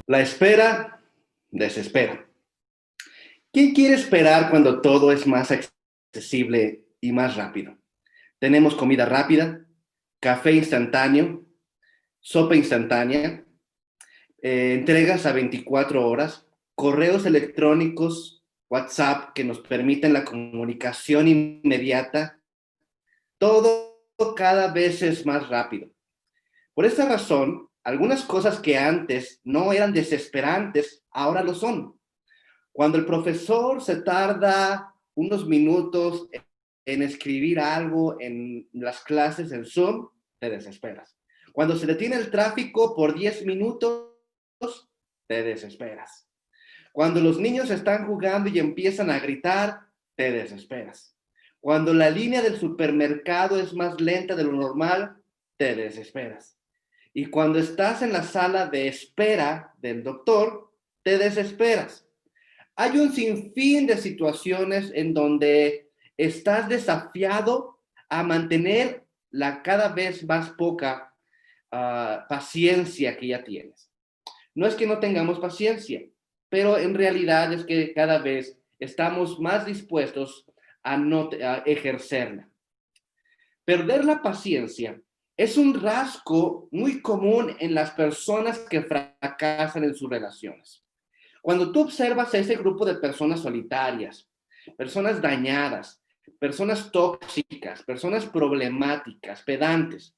La espera desespera. ¿Quién quiere esperar cuando todo es más accesible y más rápido? Tenemos comida rápida, café instantáneo, sopa instantánea, entregas a 24 horas, correos electrónicos, WhatsApp que nos permiten la comunicación inmediata. Todo cada vez es más rápido. Por esta razón, algunas cosas que antes no eran desesperantes, ahora lo son. Cuando el profesor se tarda unos minutos en escribir algo en las clases en Zoom, te desesperas. Cuando se detiene el tráfico por 10 minutos, te desesperas. Cuando los niños están jugando y empiezan a gritar, te desesperas. Cuando la línea del supermercado es más lenta de lo normal, te desesperas. Y cuando estás en la sala de espera del doctor, te desesperas. Hay un sinfín de situaciones en donde estás desafiado a mantener la cada vez más poca paciencia que ya tienes. No es que no tengamos paciencia, pero en realidad es que cada vez estamos más dispuestos a ejercerla. Perder la paciencia es un rasgo muy común en las personas que fracasan en sus relaciones. Cuando tú observas a ese grupo de personas solitarias, personas dañadas, personas tóxicas, personas problemáticas, pedantes,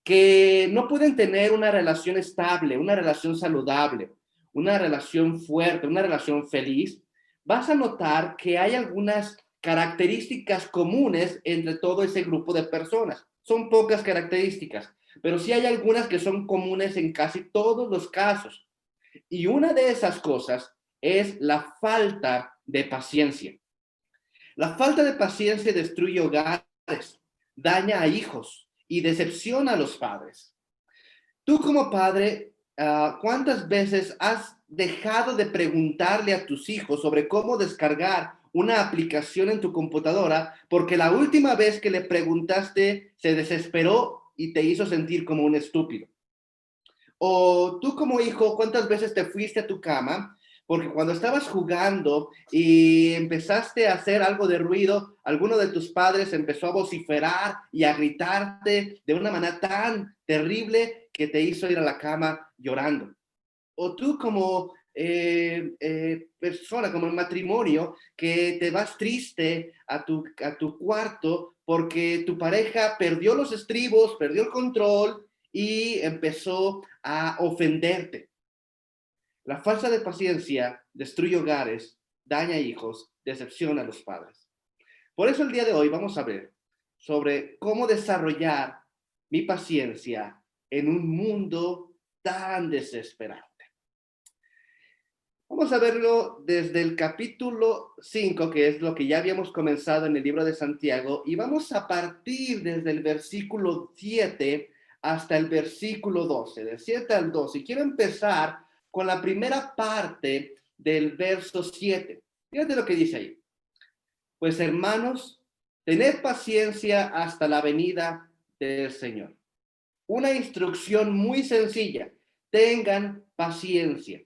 que no pueden tener una relación estable, una relación saludable, una relación fuerte, una relación feliz, vas a notar que hay algunas características comunes entre todo ese grupo de personas. Son pocas características, pero sí hay algunas que son comunes en casi todos los casos. Y una de esas cosas es la falta de paciencia. La falta de paciencia destruye hogares, daña a hijos y decepciona a los padres. Tú como padre, ¿cuántas veces has dejado de preguntarle a tus hijos sobre cómo descargar una aplicación en tu computadora porque la última vez que le preguntaste se desesperó y te hizo sentir como un estúpido? O tú como hijo, ¿cuántas veces te fuiste a tu cama? Porque cuando estabas jugando y empezaste a hacer algo de ruido, alguno de tus padres empezó a vociferar y a gritarte de una manera tan terrible que te hizo ir a la cama llorando. O tú como persona, como el matrimonio, que te vas triste a tu cuarto porque tu pareja perdió los estribos, perdió el control y empezó a ofenderte. La falta de paciencia destruye hogares, daña hijos, decepciona a los padres. Por eso el día de hoy vamos a ver sobre cómo desarrollar mi paciencia en un mundo tan desesperado. Vamos a verlo desde el capítulo 5, que es lo que ya habíamos comenzado en el libro de Santiago, y vamos a partir desde el versículo 7 hasta el versículo 12, de 7 al 12. Y quiero empezar con la primera parte del verso 7. Fíjate lo que dice ahí. Pues hermanos, tened paciencia hasta la venida del Señor. Una instrucción muy sencilla. Tengan paciencia.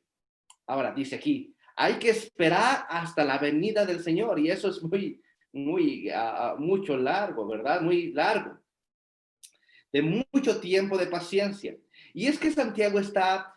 Ahora, dice aquí, hay que esperar hasta la venida del Señor, y eso es mucho largo, ¿verdad? Muy largo, de mucho tiempo de paciencia. Y es que Santiago está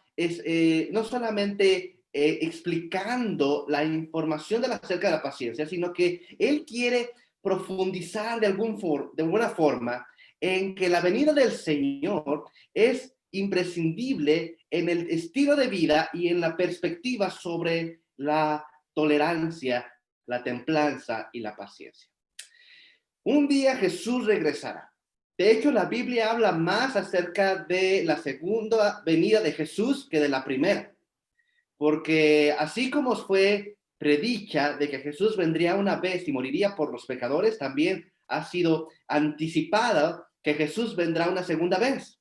no solamente explicando la información acerca de la paciencia, sino que él quiere profundizar de alguna forma en que la venida del Señor es imprescindible en el estilo de vida y en la perspectiva sobre la tolerancia, la templanza y la paciencia. Un día Jesús regresará. De hecho, la Biblia habla más acerca de la segunda venida de Jesús que de la primera, porque así como fue predicha de que Jesús vendría una vez y moriría por los pecadores, también ha sido anticipada que Jesús vendrá una segunda vez.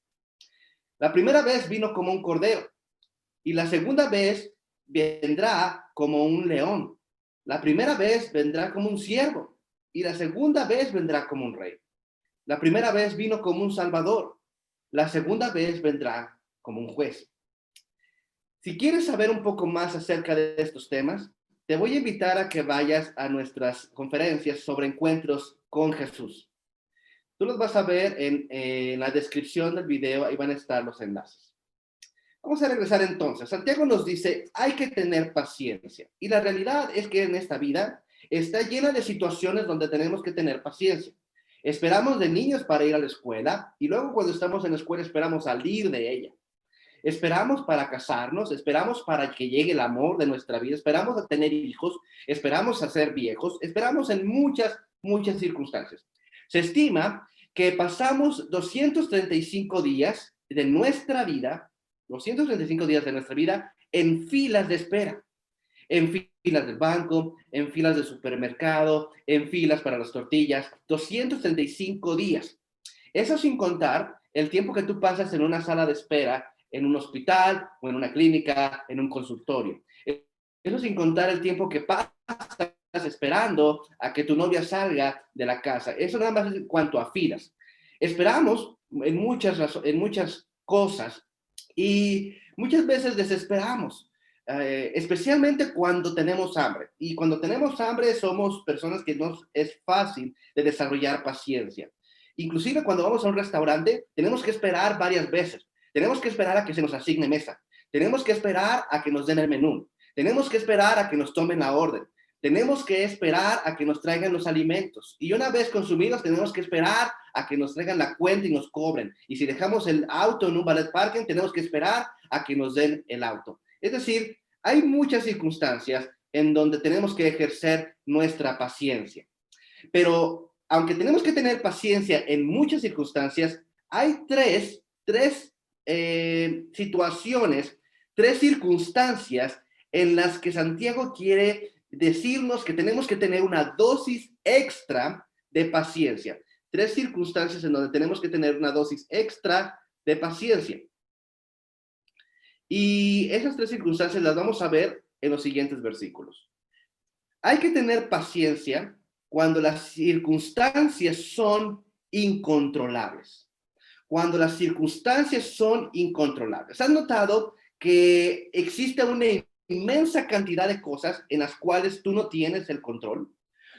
La primera vez vino como un cordero y la segunda vez vendrá como un león. La primera vez vendrá como un siervo y la segunda vez vendrá como un rey. La primera vez vino como un salvador. La segunda vez vendrá como un juez. Si quieres saber un poco más acerca de estos temas, te voy a invitar a que vayas a nuestras conferencias sobre encuentros con Jesús. Tú los vas a ver en la descripción del video, ahí van a estar los enlaces. Vamos a regresar entonces. Santiago nos dice, hay que tener paciencia. Y la realidad es que en esta vida está llena de situaciones donde tenemos que tener paciencia. Esperamos de niños para ir a la escuela y luego cuando estamos en la escuela esperamos salir de ella. Esperamos para casarnos, esperamos para que llegue el amor de nuestra vida, esperamos a tener hijos, esperamos a ser viejos, esperamos en muchas circunstancias. Se estima que pasamos 235 días de nuestra vida, 235 días de nuestra vida en filas de espera, en filas del banco, en filas del supermercado, en filas para las tortillas, 235 días. Eso sin contar el tiempo que tú pasas en una sala de espera, en un hospital o en una clínica, en un consultorio. Eso sin contar el tiempo que pasas esperando a que tu novia salga de la casa. Eso nada más es en cuanto a filas. Esperamos en muchas cosas y muchas veces desesperamos. Especialmente cuando tenemos hambre. Y cuando tenemos hambre somos personas que nos es fácil de desarrollar paciencia. Inclusive cuando vamos a un restaurante, tenemos que esperar varias veces. Tenemos que esperar a que se nos asigne mesa. Tenemos que esperar a que nos den el menú. Tenemos que esperar a que nos tomen la orden. Tenemos que esperar a que nos traigan los alimentos. Y una vez consumidos, tenemos que esperar a que nos traigan la cuenta y nos cobren. Y si dejamos el auto en un valet parking, tenemos que esperar a que nos den el auto. Es decir, hay muchas circunstancias en donde tenemos que ejercer nuestra paciencia. Pero aunque tenemos que tener paciencia en muchas circunstancias, hay tres situaciones, tres circunstancias en las que Santiago quiere decirnos que tenemos que tener una dosis extra de paciencia. Tres circunstancias en donde tenemos que tener una dosis extra de paciencia. Y esas tres circunstancias las vamos a ver en los siguientes versículos. Hay que tener paciencia cuando las circunstancias son incontrolables. Cuando las circunstancias son incontrolables. ¿Has notado que existe una inmensa cantidad de cosas en las cuales tú no tienes el control?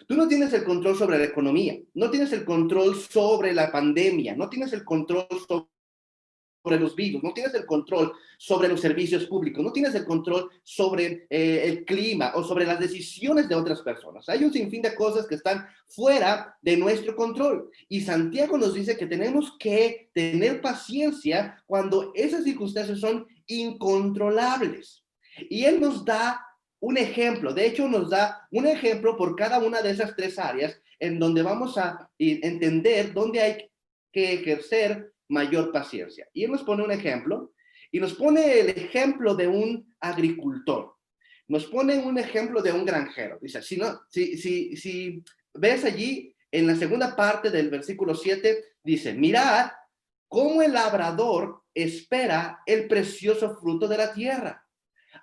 Tú no tienes el control sobre la economía, no tienes el control sobre la pandemia, no tienes el control sobre los virus, no tienes el control sobre los servicios públicos, no tienes el control sobre el clima o sobre las decisiones de otras personas. Hay un sinfín de cosas que están fuera de nuestro control. Y Santiago nos dice que tenemos que tener paciencia cuando esas circunstancias son incontrolables. Y él nos da un ejemplo, de hecho nos da un ejemplo por cada una de esas tres áreas en donde vamos a entender dónde hay que ejercer mayor paciencia. Y él nos pone un ejemplo, y nos pone el ejemplo de un agricultor. Nos pone un ejemplo de un granjero. Dice, si ves allí, en la segunda parte del versículo 7, dice, mirad cómo el labrador espera el precioso fruto de la tierra,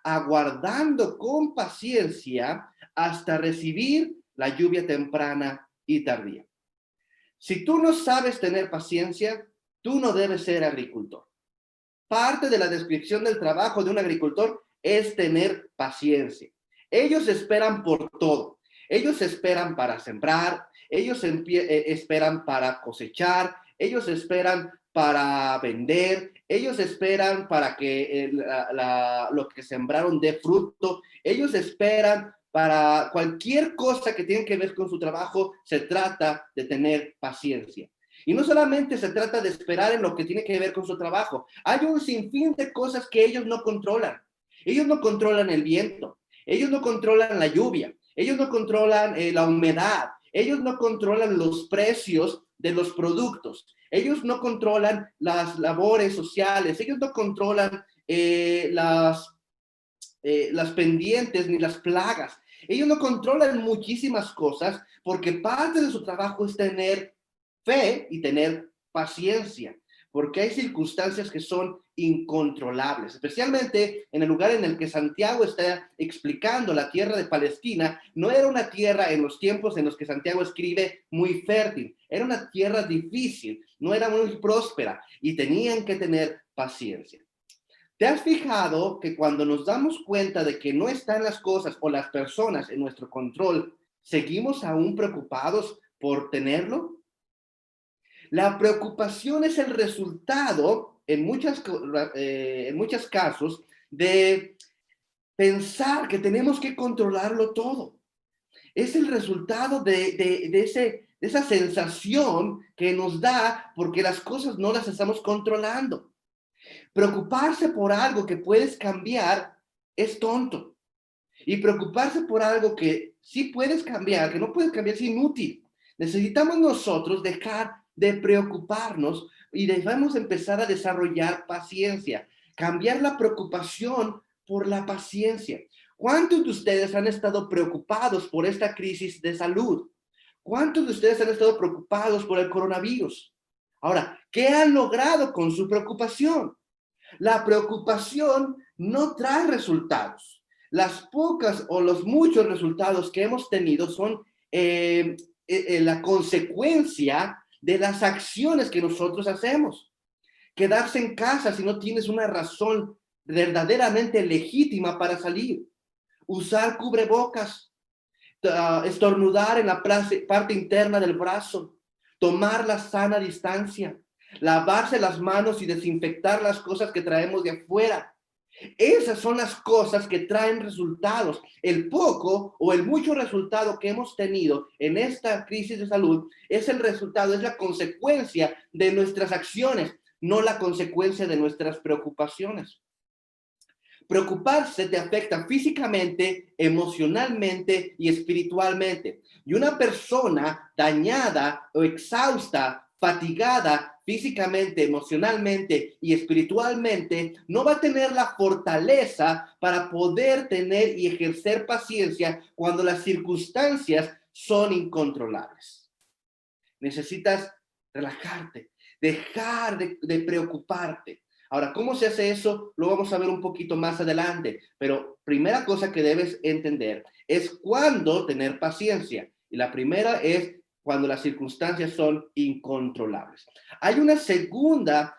aguardando con paciencia hasta recibir la lluvia temprana y tardía. Si tú no sabes tener paciencia, tú no debes ser agricultor. Parte de la descripción del trabajo de un agricultor es tener paciencia. Ellos esperan por todo. Ellos esperan para sembrar, ellos esperan para cosechar, ellos esperan para vender, ellos esperan para que lo que sembraron dé fruto, ellos esperan para cualquier cosa que tiene que ver con su trabajo. Se trata de tener paciencia. Y no solamente se trata de esperar en lo que tiene que ver con su trabajo. Hay un sinfín de cosas que ellos no controlan. Ellos no controlan el viento. Ellos no controlan la lluvia. Ellos no controlan la humedad. Ellos no controlan los precios de los productos. Ellos no controlan las labores sociales. Ellos no controlan las pendientes ni las plagas. Ellos no controlan muchísimas cosas porque parte de su trabajo es tener fe y tener paciencia, porque hay circunstancias que son incontrolables, especialmente en el lugar en el que Santiago está explicando. La tierra de Palestina no era una tierra en los tiempos en los que Santiago escribe muy fértil, era una tierra difícil, no era muy próspera y tenían que tener paciencia. ¿Te has fijado que cuando nos damos cuenta de que no están las cosas o las personas en nuestro control, seguimos aún preocupados por tenerlo? La preocupación es el resultado, en muchos casos, de pensar que tenemos que controlarlo todo. Es el resultado de esa sensación que nos da porque las cosas no las estamos controlando. Preocuparse por algo que puedes cambiar es tonto. Y preocuparse por algo que sí puedes cambiar, que no puedes cambiar, es inútil. Necesitamos nosotros dejar de preocuparnos y debemos empezar a desarrollar paciencia, cambiar la preocupación por la paciencia. ¿Cuántos de ustedes han estado preocupados por esta crisis de salud? ¿Cuántos de ustedes han estado preocupados por el coronavirus? Ahora, ¿qué han logrado con su preocupación? La preocupación no trae resultados. Las pocas o los muchos resultados que hemos tenido son la consecuencia de las acciones que nosotros hacemos. Quedarse en casa si no tienes una razón verdaderamente legítima para salir. Usar cubrebocas, estornudar en la parte interna del brazo, tomar la sana distancia, lavarse las manos y desinfectar las cosas que traemos de afuera. Esas son las cosas que traen resultados. El poco o el mucho resultado que hemos tenido en esta crisis de salud es el resultado, es la consecuencia de nuestras acciones, no la consecuencia de nuestras preocupaciones. Preocuparse te afecta físicamente, emocionalmente y espiritualmente. Y una persona dañada o exhausta, fatigada físicamente, emocionalmente y espiritualmente, no va a tener la fortaleza para poder tener y ejercer paciencia cuando las circunstancias son incontrolables. Necesitas relajarte, dejar de preocuparte. Ahora, ¿cómo se hace eso? Lo vamos a ver un poquito más adelante, pero primera cosa que debes entender es cuándo tener paciencia. Y la primera es cuando las circunstancias son incontrolables. Hay una segunda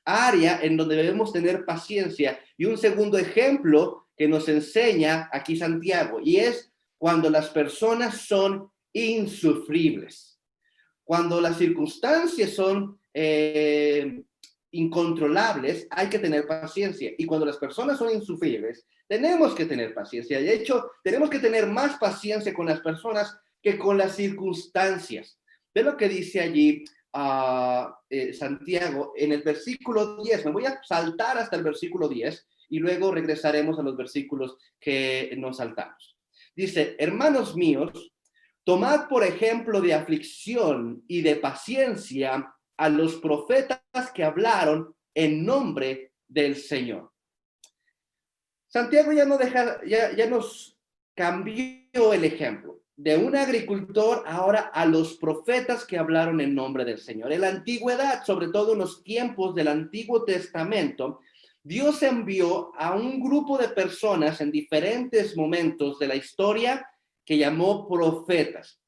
área en donde debemos tener paciencia y un segundo ejemplo que nos enseña aquí Santiago, y es cuando las personas son insufribles. Cuando las circunstancias son incontrolables, hay que tener paciencia. Y cuando las personas son insufribles, tenemos que tener paciencia. De hecho, tenemos que tener más paciencia con las personas que con las circunstancias. Ve lo que dice allí Santiago en el versículo 10. Me voy a saltar hasta el versículo 10 y luego regresaremos a los versículos que nos saltamos. Dice, hermanos míos, tomad por ejemplo de aflicción y de paciencia a los profetas que hablaron en nombre del Señor. Santiago ya nos cambió el ejemplo de un agricultor ahora a los profetas que hablaron en nombre del Señor. En la antigüedad, sobre todo en los tiempos del Antiguo Testamento, Dios envió a un grupo de personas en diferentes momentos de la historia que llamó profetas.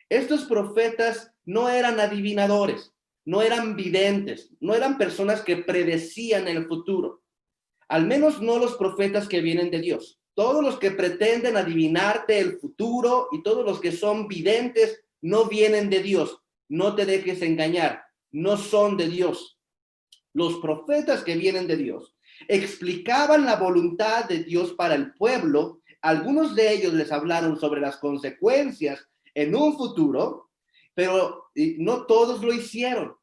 Estos profetas no eran adivinadores, no eran videntes, no eran personas que predecían el futuro. Al menos no los profetas que vienen de Dios. Todos los que pretenden adivinarte el futuro y todos los que son videntes no vienen de Dios. No te dejes engañar, no son de Dios. Los profetas que vienen de Dios explicaban la voluntad de Dios para el pueblo. Algunos de ellos les hablaron sobre las consecuencias en un futuro, pero no todos lo hicieron.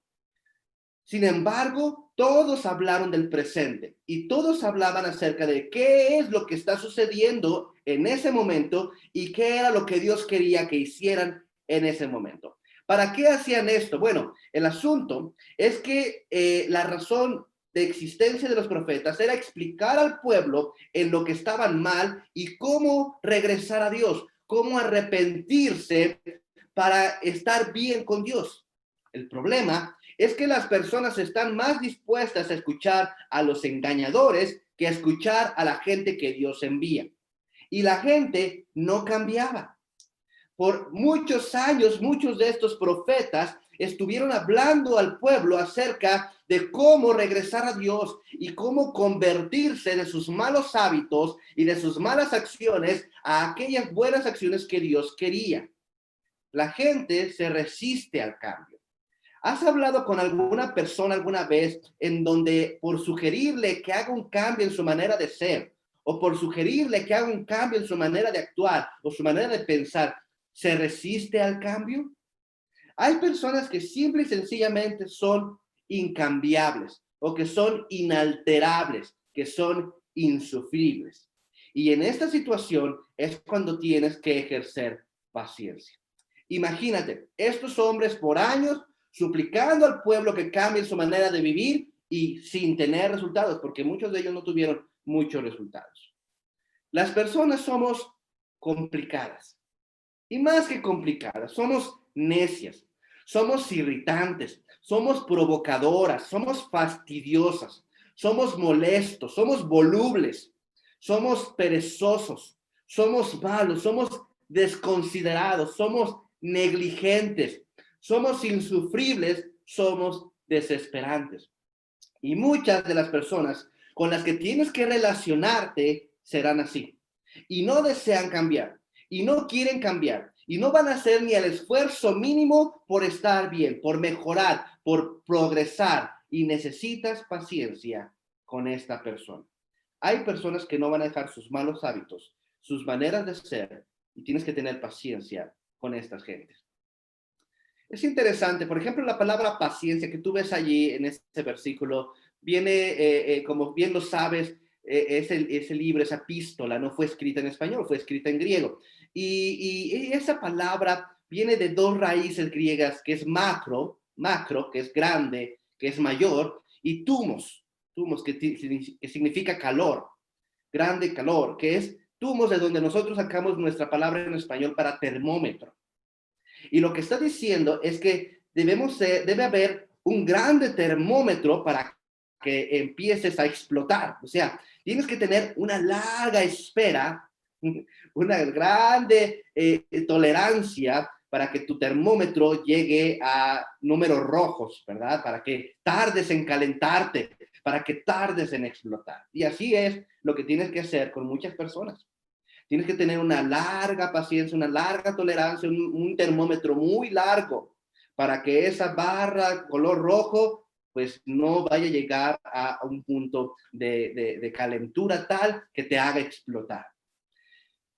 Sin embargo, todos hablaron del presente y todos hablaban acerca de qué es lo que está sucediendo en ese momento y qué era lo que Dios quería que hicieran en ese momento. ¿Para qué hacían esto? Bueno, el asunto es que la razón de existencia de los profetas era explicar al pueblo en lo que estaban mal y cómo regresar a Dios, cómo arrepentirse para estar bien con Dios. El problema es que las personas están más dispuestas a escuchar a los engañadores que a escuchar a la gente que Dios envía. Y la gente no cambiaba. Por muchos años, muchos de estos profetas estuvieron hablando al pueblo acerca de cómo regresar a Dios y cómo convertirse de sus malos hábitos y de sus malas acciones a aquellas buenas acciones que Dios quería. La gente se resiste al cambio. ¿Has hablado con alguna persona alguna vez en donde por sugerirle que haga un cambio en su manera de ser o por sugerirle que haga un cambio en su manera de actuar o su manera de pensar, se resiste al cambio? Hay personas que simple y sencillamente son incambiables o que son inalterables, que son insufribles. Y en esta situación es cuando tienes que ejercer paciencia. Imagínate, estos hombres por años suplicando al pueblo que cambie su manera de vivir y sin tener resultados, porque muchos de ellos no tuvieron muchos resultados. Las personas somos complicadas. Y más que complicadas, somos necias, somos irritantes, somos provocadoras, somos fastidiosas, somos molestos, somos volubles, somos perezosos, somos malos, somos desconsiderados, somos negligentes, somos insufribles, somos desesperantes. Y muchas de las personas con las que tienes que relacionarte serán así. Y no desean cambiar, y no quieren cambiar, y no van a hacer ni el esfuerzo mínimo por estar bien, por mejorar, por progresar. Y necesitas paciencia con esta persona. Hay personas que no van a dejar sus malos hábitos, sus maneras de ser, y tienes que tener paciencia con estas gentes. Es interesante, por ejemplo, la palabra paciencia que tú ves allí en este versículo, viene, como bien lo sabes, ese libro, esa epístola, no fue escrita en español, fue escrita en griego. Y esa palabra viene de dos raíces griegas, que es macro, que es grande, que es mayor, y tumos, que significa calor, grande calor, que es tumos, de donde nosotros sacamos nuestra palabra en español para termómetro. Y lo que está diciendo es que debe haber un grande termómetro para que empieces a explotar. O sea, tienes que tener una larga espera, una grande tolerancia para que tu termómetro llegue a números rojos, ¿verdad? Para que tardes en calentarte, para que tardes en explotar. Y así es lo que tienes que hacer con muchas personas. Tienes que tener una larga paciencia, una larga tolerancia, un termómetro muy largo para que esa barra color rojo pues no vaya a llegar a un punto de calentura tal que te haga explotar.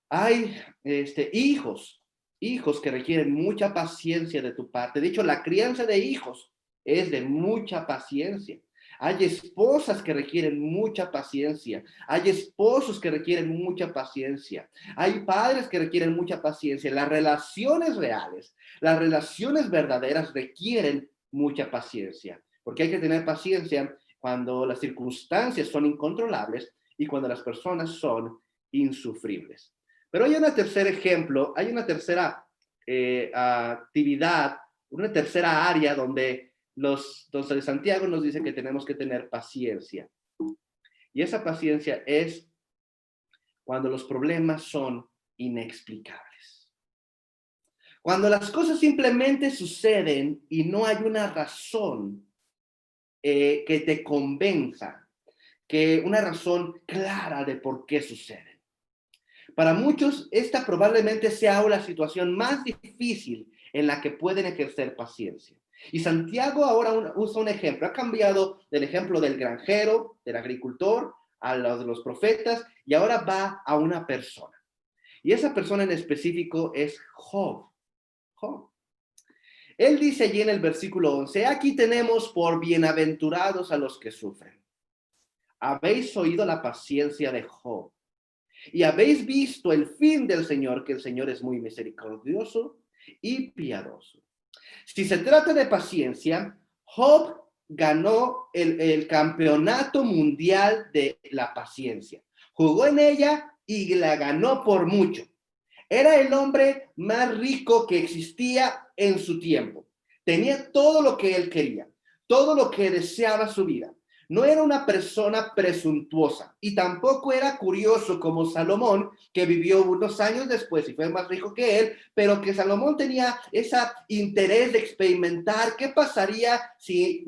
Hay hijos que requieren mucha paciencia de tu parte. De hecho, la crianza de hijos es de mucha paciencia. Hay esposas que requieren mucha paciencia. Hay esposos que requieren mucha paciencia. Hay padres que requieren mucha paciencia. Las relaciones reales, las relaciones verdaderas requieren mucha paciencia, porque hay que tener paciencia cuando las circunstancias son incontrolables y cuando las personas son insufribles. Pero hay un tercer ejemplo, hay una tercera actividad, una tercera área donde de Santiago nos dice que tenemos que tener paciencia. Y esa paciencia es cuando los problemas son inexplicables. Cuando las cosas simplemente suceden y no hay una razón que te convenza, que una razón clara de por qué suceden. Para muchos, esta probablemente sea la situación más difícil en la que pueden ejercer paciencia. Y Santiago ahora usa un ejemplo. Ha cambiado del ejemplo del granjero, del agricultor, a los de los profetas, y ahora va a una persona. Y esa persona en específico es Job. Job. Él dice allí en el versículo 11, aquí tenemos por bienaventurados a los que sufren. Habéis oído la paciencia de Job y habéis visto el fin del Señor, que el Señor es muy misericordioso y piadoso. Si se trata de paciencia, Job ganó el campeonato mundial de la paciencia. Jugó en ella y la ganó por mucho. Era el hombre más rico que existía en su tiempo. Tenía todo lo que él quería, todo lo que deseaba su vida. No era una persona presuntuosa y tampoco era curioso como Salomón, que vivió unos años después y fue más rico que él, pero que Salomón tenía ese interés de experimentar qué pasaría si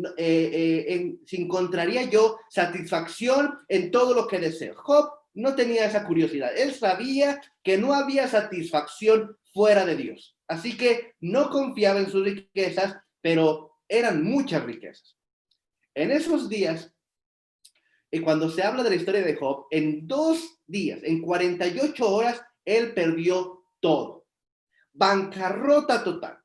encontraría yo satisfacción en todo lo que deseo. Job no tenía esa curiosidad. Él sabía que no había satisfacción fuera de Dios. Así que no confiaba en sus riquezas, pero eran muchas riquezas. En esos días, y cuando se habla de la historia de Job, en 2 días, en 48 horas, él perdió todo. Bancarrota total.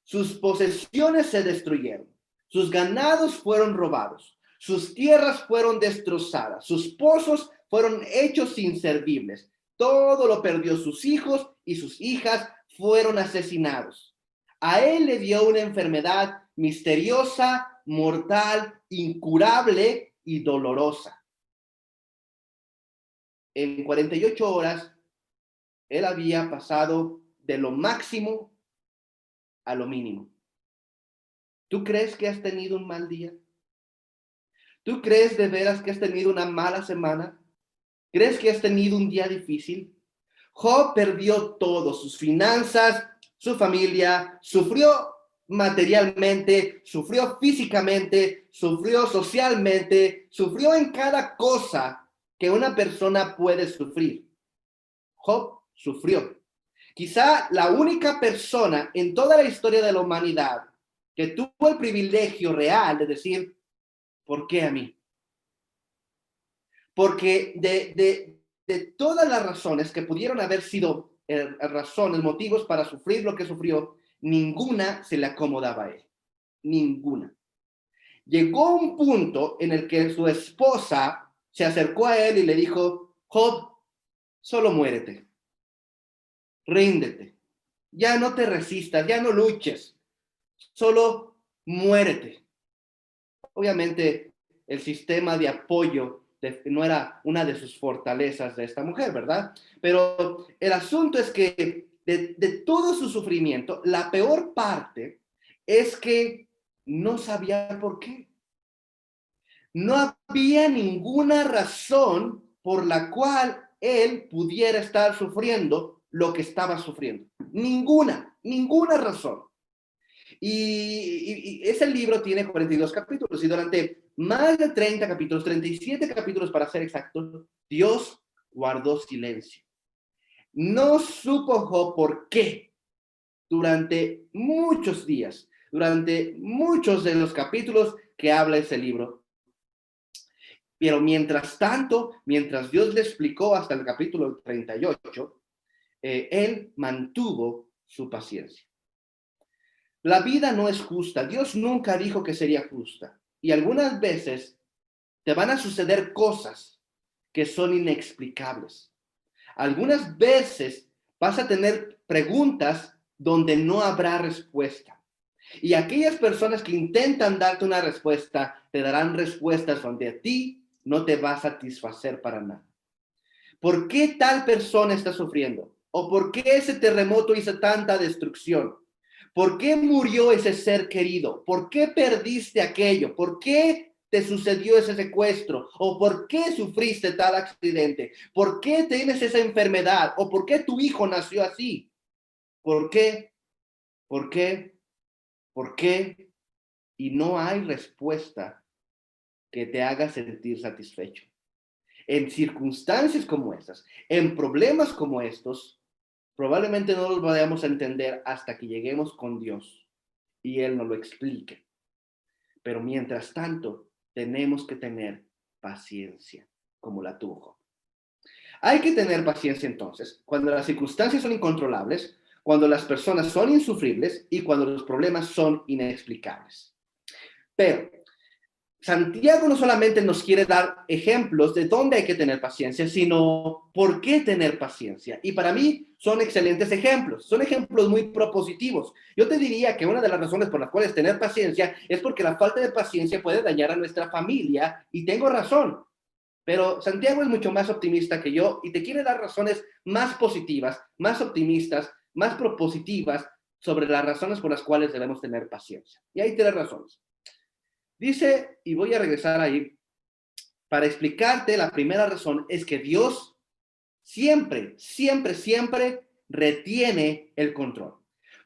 Sus posesiones se destruyeron. Sus ganados fueron robados. Sus tierras fueron destrozadas. Sus pozos fueron hechos inservibles. Todo lo perdió. Sus hijos y sus hijas fueron asesinados. A él le dio una enfermedad misteriosa, mortal, incurable y dolorosa. En 48 horas, él había pasado de lo máximo a lo mínimo. ¿Tú crees que has tenido un mal día? ¿Tú crees de veras que has tenido una mala semana? ¿Crees que has tenido un día difícil? Job perdió todo, sus finanzas, su familia, sufrió materialmente, sufrió físicamente, sufrió socialmente, sufrió en cada cosa que una persona puede sufrir. Job sufrió. Quizá la única persona en toda la historia de la humanidad que tuvo el privilegio real de decir, ¿por qué a mí? Porque de todas las razones que pudieron haber sido razones, motivos para sufrir lo que sufrió, ninguna se le acomodaba a él. Ninguna. Llegó un punto en el que su esposa se acercó a él y le dijo, Job, solo muérete. Ríndete. Ya no te resistas, ya no luches. Solo muérete. Obviamente, el sistema de apoyo no era una de sus fortalezas de esta mujer, ¿verdad? Pero el asunto es que de todo su sufrimiento, la peor parte es que no sabía por qué. No había ninguna razón por la cual él pudiera estar sufriendo lo que estaba sufriendo. Ninguna razón. Y ese libro tiene 42 capítulos y durante más de 30 capítulos, 37 capítulos para ser exactos, Dios guardó silencio. No supo Job por qué durante muchos días, durante muchos de los capítulos que habla ese libro. Pero mientras tanto, mientras Dios le explicó hasta el capítulo 38, él mantuvo su paciencia. La vida no es justa. Dios nunca dijo que sería justa. Y algunas veces te van a suceder cosas que son inexplicables. Algunas veces vas a tener preguntas donde no habrá respuesta. Y aquellas personas que intentan darte una respuesta, te darán respuestas donde a ti no te va a satisfacer para nada. ¿Por qué tal persona está sufriendo? ¿O por qué ese terremoto hizo tanta destrucción? ¿Por qué murió ese ser querido? ¿Por qué perdiste aquello? ¿Por qué te sucedió ese secuestro? ¿O por qué sufriste tal accidente? ¿Por qué tienes esa enfermedad? ¿O por qué tu hijo nació así? ¿Por qué? ¿Por qué? ¿Por qué? Y no hay respuesta que te haga sentir satisfecho. En circunstancias como estas, en problemas como estos, probablemente no los vayamos a entender hasta que lleguemos con Dios y Él nos lo explique. Pero mientras tanto, tenemos que tener paciencia, como la tuvo Job. Hay que tener paciencia entonces cuando las circunstancias son incontrolables, cuando las personas son insufribles y cuando los problemas son inexplicables. Pero Santiago no solamente nos quiere dar ejemplos de dónde hay que tener paciencia, sino por qué tener paciencia. Y para mí son excelentes ejemplos, son ejemplos muy propositivos. Yo te diría que una de las razones por las cuales tener paciencia es porque la falta de paciencia puede dañar a nuestra familia, y tengo razón. Pero Santiago es mucho más optimista que yo y te quiere dar razones más positivas, más optimistas, más propositivas sobre las razones por las cuales debemos tener paciencia. Y hay 3 razones. Dice, y voy a regresar ahí Para explicarte, la primera razón es que Dios siempre, siempre, siempre retiene el control.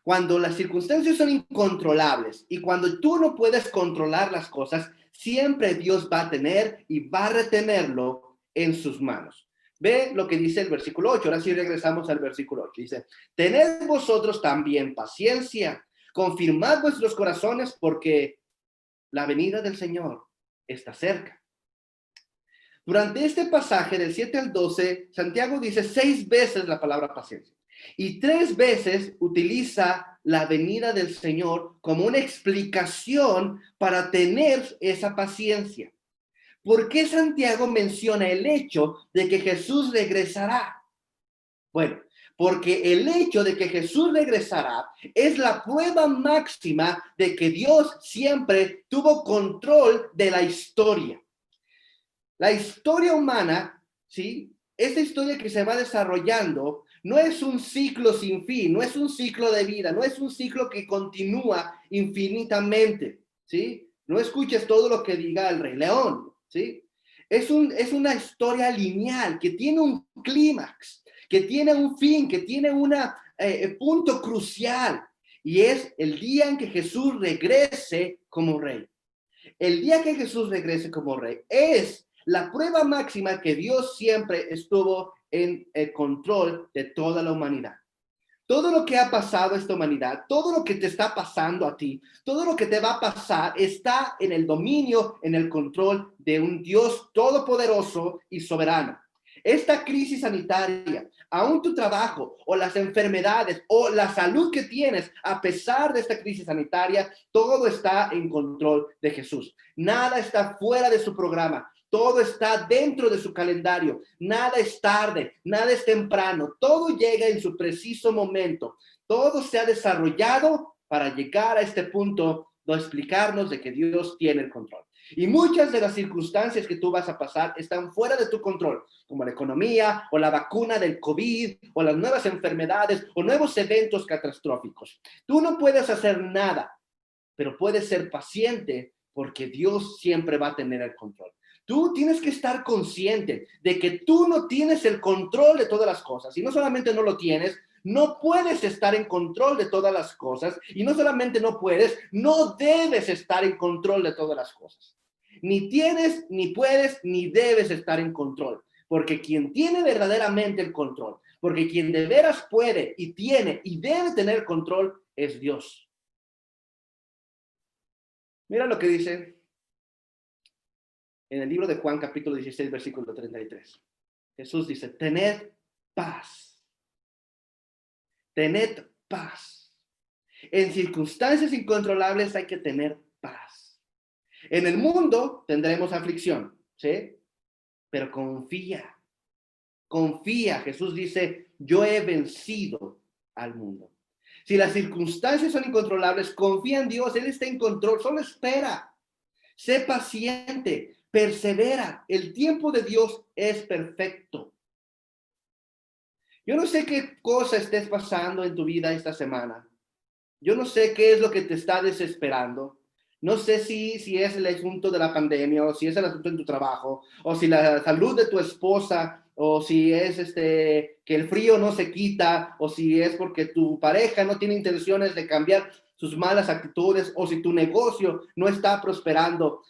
Cuando las circunstancias son incontrolables y cuando tú no puedes controlar las cosas, siempre Dios va a tener y va a retenerlo en sus manos. Ve lo que dice el versículo 8. Ahora sí regresamos al versículo 8. Dice, tened vosotros también paciencia, confirmad vuestros corazones porque la venida del Señor está cerca. Durante este pasaje del 7 al 12, Santiago dice 6 veces la palabra paciencia y 3 veces utiliza la venida del Señor como una explicación para tener esa paciencia. ¿Por qué Santiago menciona el hecho de que Jesús regresará? Bueno, porque el hecho de que Jesús regresará es la prueba máxima de que Dios siempre tuvo control de la historia. La historia humana, ¿sí? Esta historia que se va desarrollando no es un ciclo sin fin, no es un ciclo de vida, no es un ciclo que continúa infinitamente, ¿sí? No escuches todo lo que diga el Rey León, ¿sí? Es una historia lineal que tiene un clímax, que tiene un fin, que tiene un punto crucial, y es el día en que Jesús regrese como rey. El día que Jesús regrese como rey es la prueba máxima que Dios siempre estuvo en el control de toda la humanidad. Todo lo que ha pasado a esta humanidad, todo lo que te está pasando a ti, todo lo que te va a pasar está en el dominio, en el control de un Dios todopoderoso y soberano. Esta crisis sanitaria, aún tu trabajo o las enfermedades o la salud que tienes, a pesar de esta crisis sanitaria, todo está en control de Jesús. Nada está fuera de su programa. Todo está dentro de su calendario. Nada es tarde, nada es temprano. Todo llega en su preciso momento. Todo se ha desarrollado para llegar a este punto de explicarnos de que Dios tiene el control. Y muchas de las circunstancias que tú vas a pasar están fuera de tu control, como la economía o la vacuna del COVID o las nuevas enfermedades o nuevos eventos catastróficos. Tú no puedes hacer nada, pero puedes ser paciente porque Dios siempre va a tener el control. Tú tienes que estar consciente de que tú no tienes el control de todas las cosas. Y no solamente no lo tienes, no puedes estar en control de todas las cosas. Y no solamente no puedes, no debes estar en control de todas las cosas. Ni tienes, ni puedes, ni debes estar en control. Porque quien tiene verdaderamente el control, porque quien de veras puede y tiene y debe tener control es Dios. Mira lo que dice en el libro de Juan, capítulo 16, versículo 33. Jesús dice, tened paz. Tened paz. En circunstancias incontrolables hay que tener paz. En el mundo tendremos aflicción, ¿sí? Pero confía. Confía. Jesús dice, yo he vencido al mundo. Si las circunstancias son incontrolables, confía en Dios. Él está en control. Solo espera. Sé paciente. Persevera. El tiempo de Dios es perfecto. Yo no sé qué cosa estés pasando en tu vida esta semana. Yo no sé qué es lo que te está desesperando. No sé si es el asunto de la pandemia o si es el asunto en tu trabajo o si la salud de tu esposa o si es que el frío no se quita o si es porque tu pareja no tiene intenciones de cambiar sus malas actitudes o si tu negocio no está prosperando.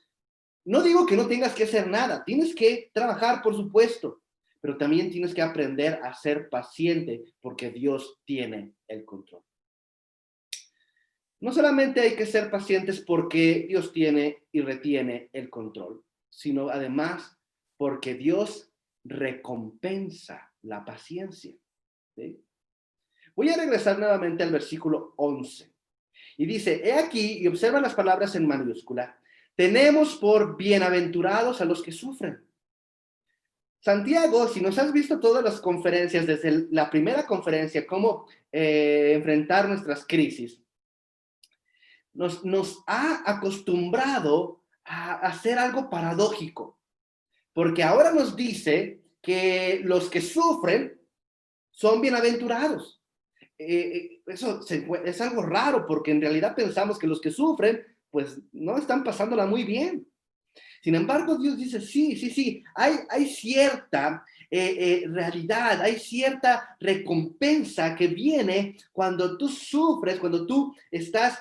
No digo que no tengas que hacer nada, tienes que trabajar, por supuesto, pero también tienes que aprender a ser paciente porque Dios tiene el control. No solamente hay que ser pacientes porque Dios tiene y retiene el control, sino además porque Dios recompensa la paciencia. ¿Sí? Voy a regresar nuevamente al versículo 11. Y dice, he aquí, y observa las palabras en mayúscula, tenemos por bienaventurados a los que sufren. Santiago, si nos has visto todas las conferencias, desde la primera conferencia, cómo enfrentar nuestras crisis, nos ha acostumbrado a hacer algo paradójico, porque ahora nos dice que los que sufren son bienaventurados. Eso es algo raro, porque en realidad pensamos que los que sufren, pues no están pasándola muy bien. Sin embargo, Dios dice, sí, sí, sí, hay cierta realidad, hay cierta recompensa que viene cuando tú sufres, cuando tú estás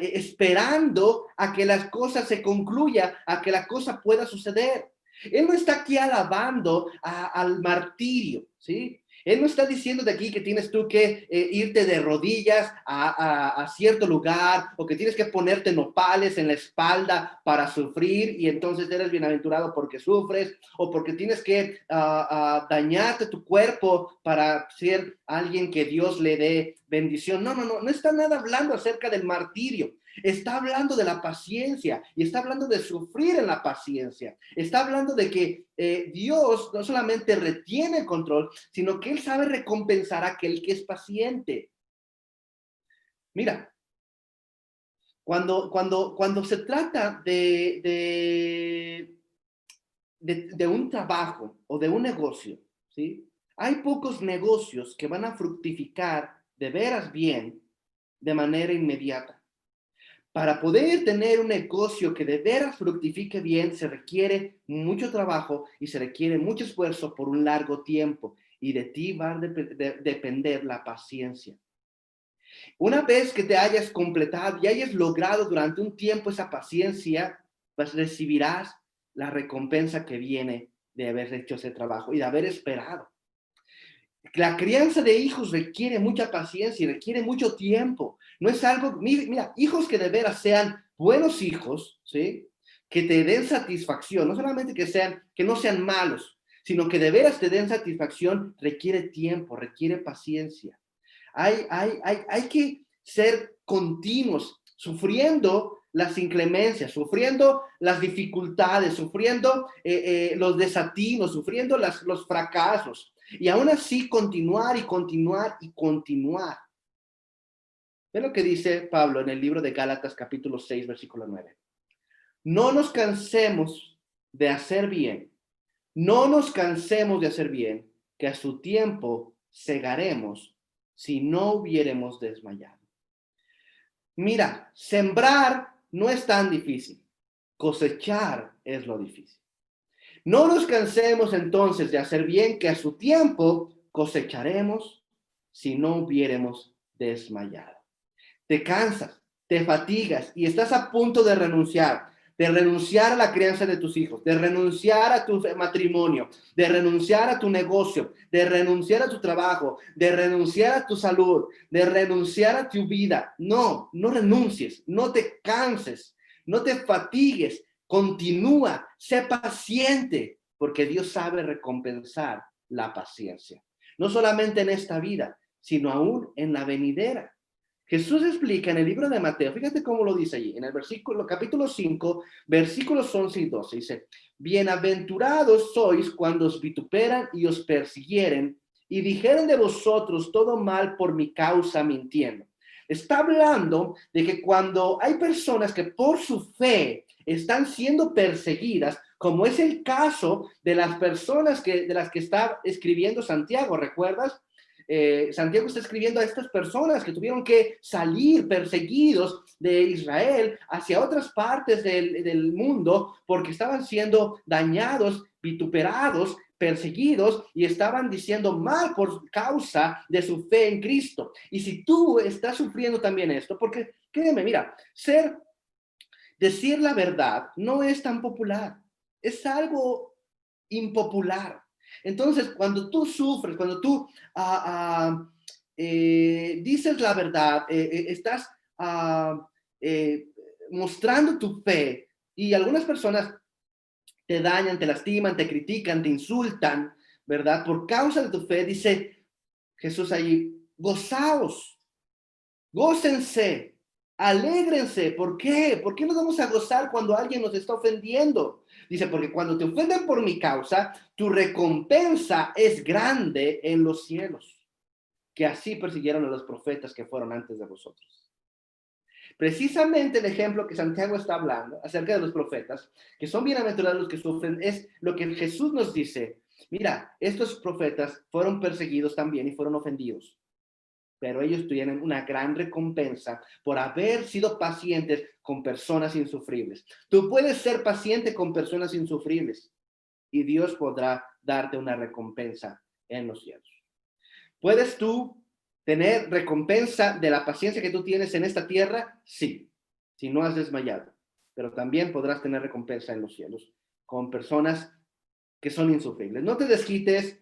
esperando a que las cosas se concluya, a que la cosa pueda suceder. Él no está aquí alabando al martirio, ¿sí? Él no está diciendo de aquí que tienes tú que irte de rodillas a cierto lugar o que tienes que ponerte nopales en la espalda para sufrir y entonces eres bienaventurado porque sufres o porque tienes que dañarte tu cuerpo para ser alguien que Dios le dé bendición. No, no, no, no está nada hablando acerca del martirio. Está hablando de la paciencia y está hablando de sufrir en la paciencia. Está hablando de que Dios no solamente retiene el control, sino que Él sabe recompensar a aquel que es paciente. Mira, cuando se trata de un trabajo o de un negocio, ¿sí? Hay pocos negocios que van a fructificar de veras bien de manera inmediata. Para poder tener un negocio que de veras fructifique bien, se requiere mucho trabajo y se requiere mucho esfuerzo por un largo tiempo. Y de ti va a depender la paciencia. Una vez que te hayas completado y hayas logrado durante un tiempo esa paciencia, pues recibirás la recompensa que viene de haber hecho ese trabajo y de haber esperado. La crianza de hijos requiere mucha paciencia y requiere mucho tiempo. No es algo, mira, hijos que de veras sean buenos hijos, ¿sí? Que te den satisfacción, no solamente que no sean malos, sino que de veras te den satisfacción, requiere tiempo, requiere paciencia. Hay que ser continuos, sufriendo las inclemencias, sufriendo las dificultades, sufriendo los desatinos, sufriendo los fracasos. Y aún así continuar y continuar y continuar. Ve lo que dice Pablo en el libro de Gálatas capítulo 6, versículo 9. No nos cansemos de hacer bien. No nos cansemos de hacer bien, que a su tiempo segaremos si no hubiéramos desmayado. Mira, sembrar no es tan difícil. Cosechar es lo difícil. No nos cansemos entonces de hacer bien, que a su tiempo cosecharemos si no hubiéramos desmayado. Te cansas, te fatigas y estás a punto de renunciar a la crianza de tus hijos, de renunciar a tu matrimonio, de renunciar a tu negocio, de renunciar a tu trabajo, de renunciar a tu salud, de renunciar a tu vida. No, no renuncies, no te canses, no te fatigues, continúa, sé paciente, porque Dios sabe recompensar la paciencia. No solamente en esta vida, sino aún en la venidera. Jesús explica en el libro de Mateo, fíjate cómo lo dice allí, en el capítulo 5, versículos 11 y 12, dice, bienaventurados sois cuando os vituperan y os persiguieren y dijeren de vosotros todo mal por mi causa mintiendo. Está hablando de que cuando hay personas que por su fe están siendo perseguidas, como es el caso de las personas de las que está escribiendo Santiago, ¿recuerdas? Santiago está escribiendo a estas personas que tuvieron que salir perseguidos de Israel hacia otras partes del mundo porque estaban siendo dañados, vituperados, perseguidos y estaban diciendo mal por causa de su fe en Cristo. Y si tú estás sufriendo también esto, porque créeme, mira, decir la verdad no es tan popular, es algo impopular. Entonces, cuando tú sufres, cuando tú dices la verdad, estás eh, mostrando tu fe y algunas personas te dañan, te lastiman, te critican, te insultan, ¿verdad? Por causa de tu fe, dice Jesús allí, gozaos, gócense, alégrense. ¿Por qué? ¿Por qué nos vamos a gozar cuando alguien nos está ofendiendo? Dice, porque cuando te ofenden por mi causa, tu recompensa es grande en los cielos, que así persiguieron a los profetas que fueron antes de vosotros. Precisamente el ejemplo que Santiago está hablando acerca de los profetas, que son bienaventurados los que sufren, es lo que Jesús nos dice. Mira, estos profetas fueron perseguidos también y fueron ofendidos. pero ellos tienen una gran recompensa por haber sido pacientes con personas insufribles. Tú puedes ser paciente con personas insufribles y Dios podrá darte una recompensa en los cielos. ¿Puedes tú tener recompensa de la paciencia que tú tienes en esta tierra? Sí, si no has desmayado. Pero también podrás tener recompensa en los cielos con personas que son insufribles. No te desquites,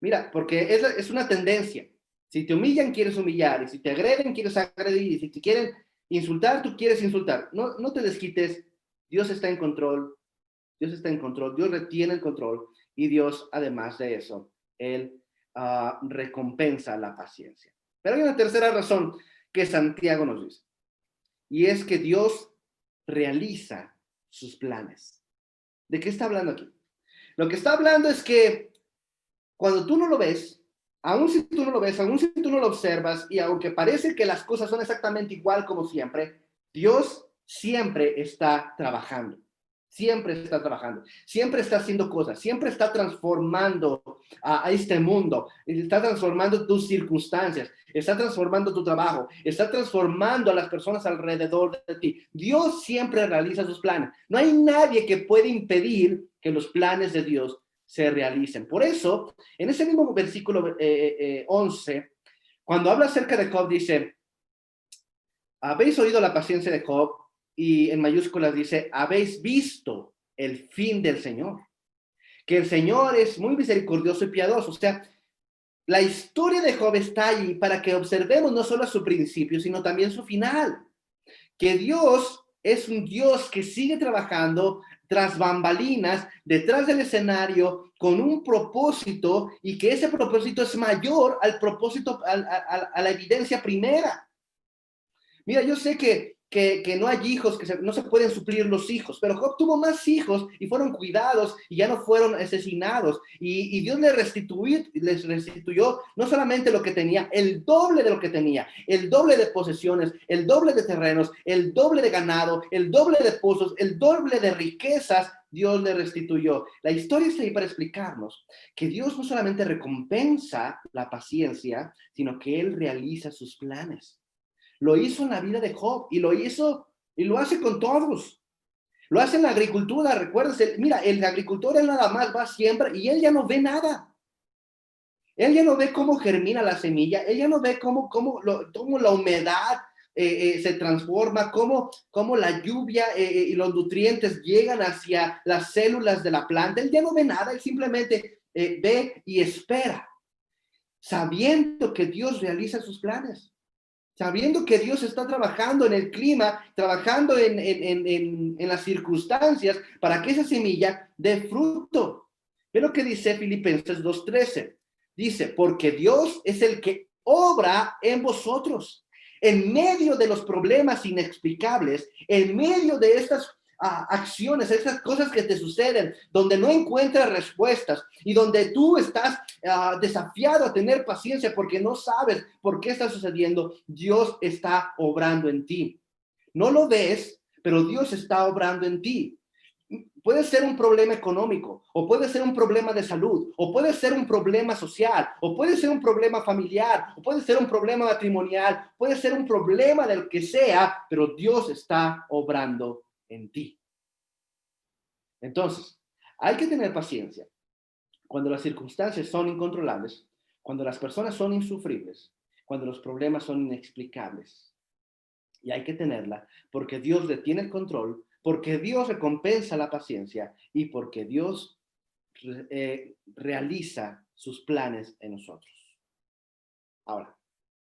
mira, porque es una tendencia. Si te humillan, quieres humillar. Y si te agreden, quieres agredir. Y si te quieren insultar, tú quieres insultar. No te desquites. Dios está en control. Dios está en control. Dios retiene el control. Y Dios, además de eso, Él recompensa la paciencia. Pero hay una tercera razón que Santiago nos dice. Y es que Dios realiza sus planes. ¿De qué está hablando aquí? Lo que está hablando es que cuando tú no lo ves, aun si tú no lo ves, aun si tú no lo observas, y aunque parece que las cosas son exactamente igual como siempre, Dios siempre está trabajando. Siempre está trabajando, siempre está haciendo cosas, siempre está transformando a este mundo, está transformando tus circunstancias, está transformando tu trabajo, está transformando a las personas alrededor de ti. Dios siempre realiza sus planes. No hay nadie que pueda impedir que los planes de Dios se realicen. Por eso, en ese mismo versículo 11, cuando habla acerca de Job, dice, habéis oído la paciencia de Job, y en mayúsculas dice, habéis visto el fin del Señor, que el Señor es muy misericordioso y piadoso. O sea, la historia de Job está allí para que observemos no solo su principio, sino también su final. Que Dios es un Dios que sigue trabajando tras bambalinas, detrás del escenario, con un propósito, y que ese propósito es mayor al propósito, a la evidencia primera. Mira, yo sé que no hay hijos, no se pueden suplir los hijos, pero Job tuvo más hijos y fueron cuidados y ya no fueron asesinados. Y Dios les restituyó no solamente lo que tenía, el doble de lo que tenía, el doble de posesiones, el doble de terrenos, el doble de ganado, el doble de pozos, el doble de riquezas. Dios le restituyó. La historia está ahí para explicarnos que Dios no solamente recompensa la paciencia, sino que Él realiza sus planes. Lo hizo en la vida de Job y lo hizo y lo hace con todos. Lo hace en la agricultura, recuérdese, mira, el agricultor él nada más va siempre y él ya no ve nada. Él ya no ve cómo germina la semilla, él ya no ve cómo la humedad se transforma, cómo la lluvia y los nutrientes llegan hacia las células de la planta. Él ya no ve nada, él simplemente ve y espera, sabiendo que Dios realiza sus planes. Sabiendo que Dios está trabajando en el clima, trabajando en las circunstancias para que esa semilla dé fruto. Ve lo que dice Filipenses 2:13. Dice, porque Dios es el que obra en vosotros. En medio de los problemas inexplicables, en medio de estas acciones, esas cosas que te suceden, donde no encuentras respuestas y donde tú estás desafiado a tener paciencia porque no sabes por qué está sucediendo, Dios está obrando en ti. No lo ves, pero Dios está obrando en ti. Puede ser un problema económico, o puede ser un problema de salud, o puede ser un problema social, o puede ser un problema familiar, o puede ser un problema matrimonial, puede ser un problema del que sea, pero Dios está obrando en ti. Entonces, hay que tener paciencia cuando las circunstancias son incontrolables, cuando las personas son insufribles, cuando los problemas son inexplicables. Y hay que tenerla porque Dios detiene el control, porque Dios recompensa la paciencia y porque Dios realiza sus planes en nosotros. Ahora,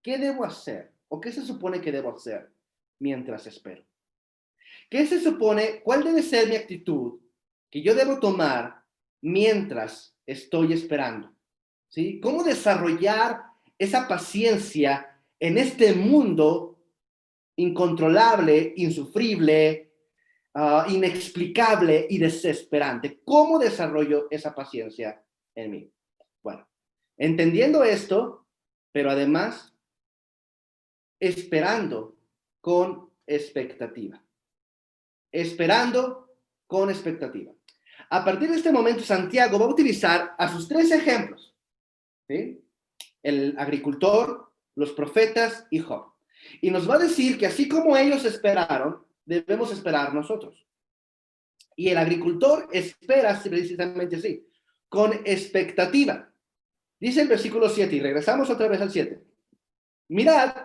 ¿qué debo hacer? ¿O qué se supone que debo hacer mientras espero? ¿Qué se supone? ¿Cuál debe ser mi actitud que yo debo tomar mientras estoy esperando? ¿Sí? ¿Cómo desarrollar esa paciencia en este mundo incontrolable, insufrible, inexplicable y desesperante? ¿Cómo desarrollo esa paciencia en mí? Bueno, entendiendo esto, pero además esperando con expectativa. Esperando con expectativa. A partir de este momento, Santiago va a utilizar a sus tres ejemplos, ¿sí? El agricultor, los profetas y Job. Y nos va a decir que así como ellos esperaron, debemos esperar nosotros. Y el agricultor espera precisamente así, con expectativa. Dice el versículo 7, y regresamos otra vez al 7. Mirad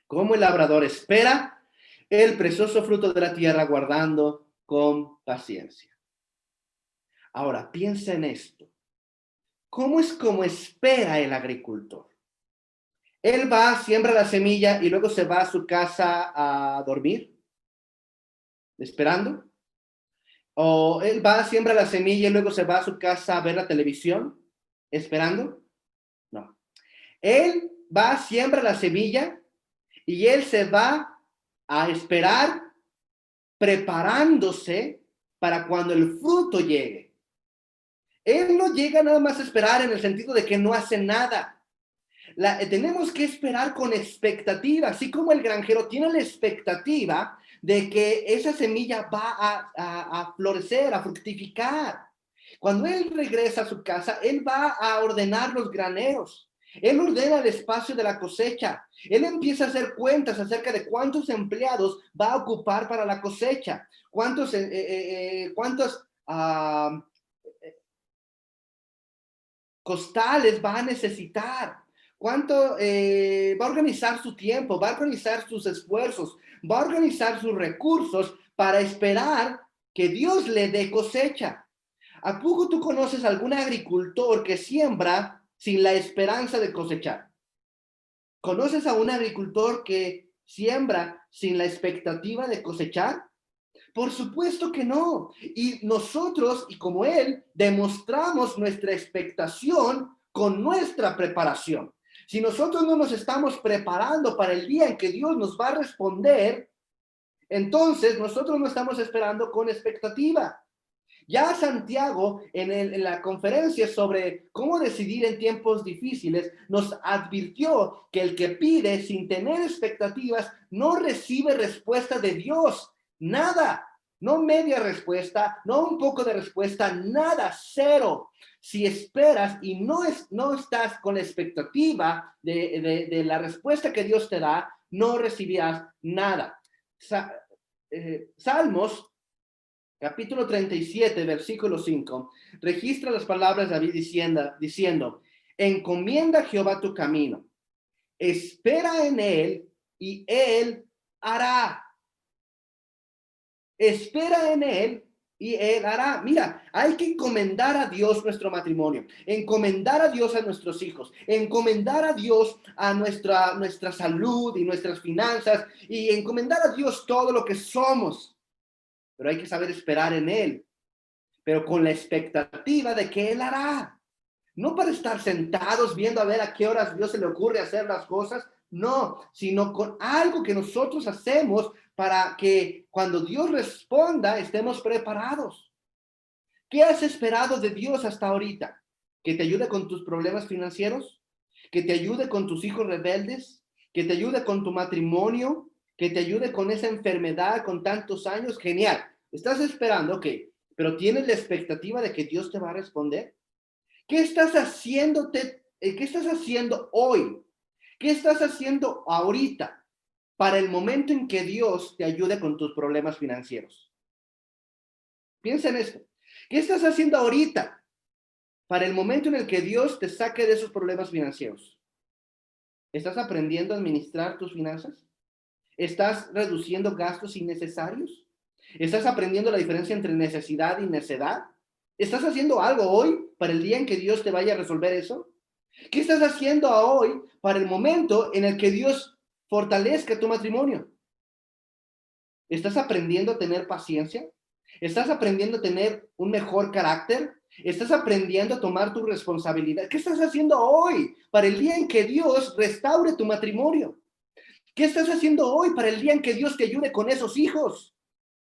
cómo el labrador espera el precioso fruto de la tierra, guardando con paciencia. Ahora, piensa en esto. ¿Cómo es como espera el agricultor? Él va, siembra la semilla y luego se va a su casa a dormir, esperando. O él va, siembra la semilla y luego se va a su casa a ver la televisión, esperando. No. Él va, siembra la semilla y él se va a esperar preparándose para cuando el fruto llegue. Él no llega nada más a esperar en el sentido de que no hace nada. Tenemos que esperar con expectativa, así como el granjero tiene la expectativa de que esa semilla va a florecer, a fructificar. Cuando él regresa a su casa, él va a ordenar los graneros. Él ordena el espacio de la cosecha. Él empieza a hacer cuentas acerca de cuántos empleados va a ocupar para la cosecha, cuántos costales va a necesitar, cuánto va a organizar su tiempo, va a organizar sus esfuerzos, va a organizar sus recursos para esperar que Dios le dé cosecha. ¿A poco tú conoces algún agricultor que siembra sin la esperanza de cosechar? ¿Conoces a un agricultor que siembra sin la expectativa de cosechar? Por supuesto que no. Y nosotros, y como él, demostramos nuestra expectación con nuestra preparación. Si nosotros no nos estamos preparando para el día en que Dios nos va a responder, entonces nosotros no estamos esperando con expectativa. Ya Santiago, en la conferencia sobre cómo decidir en tiempos difíciles, nos advirtió que el que pide sin tener expectativas no recibe respuesta de Dios. Nada. No media respuesta, no un poco de respuesta, nada, cero. Si esperas y no estás con la expectativa de la respuesta que Dios te da, no recibirás nada. Salmos capítulo 37, versículo 5, registra las palabras de David diciendo, encomienda a Jehová tu camino, espera en él y él hará. Espera en él y él hará. Mira, hay que encomendar a Dios nuestro matrimonio, encomendar a Dios a nuestros hijos, encomendar a Dios a nuestra salud y nuestras finanzas y encomendar a Dios todo lo que somos. Pero hay que saber esperar en él, pero con la expectativa de que él hará. No para estar sentados viendo a ver a qué horas Dios se le ocurre hacer las cosas, no, sino con algo que nosotros hacemos para que cuando Dios responda estemos preparados. ¿Qué has esperado de Dios hasta ahorita? ¿Que te ayude con tus problemas financieros? ¿Que te ayude con tus hijos rebeldes? ¿Que te ayude con tu matrimonio? ¿Que te ayude con esa enfermedad con tantos años? Genial. Estás esperando, ok, pero ¿tienes la expectativa de que Dios te va a responder? ¿Qué estás qué estás haciendo hoy? ¿Qué estás haciendo ahorita para el momento en que Dios te ayude con tus problemas financieros? Piensa en esto. ¿Qué estás haciendo ahorita para el momento en el que Dios te saque de esos problemas financieros? ¿Estás aprendiendo a administrar tus finanzas? ¿Estás reduciendo gastos innecesarios? ¿Estás aprendiendo la diferencia entre necesidad y necedad? ¿Estás haciendo algo hoy para el día en que Dios te vaya a resolver eso? ¿Qué estás haciendo hoy para el momento en el que Dios fortalezca tu matrimonio? ¿Estás aprendiendo a tener paciencia? ¿Estás aprendiendo a tener un mejor carácter? ¿Estás aprendiendo a tomar tu responsabilidad? ¿Qué estás haciendo hoy para el día en que Dios restaure tu matrimonio? ¿Qué estás haciendo hoy para el día en que Dios te ayude con esos hijos?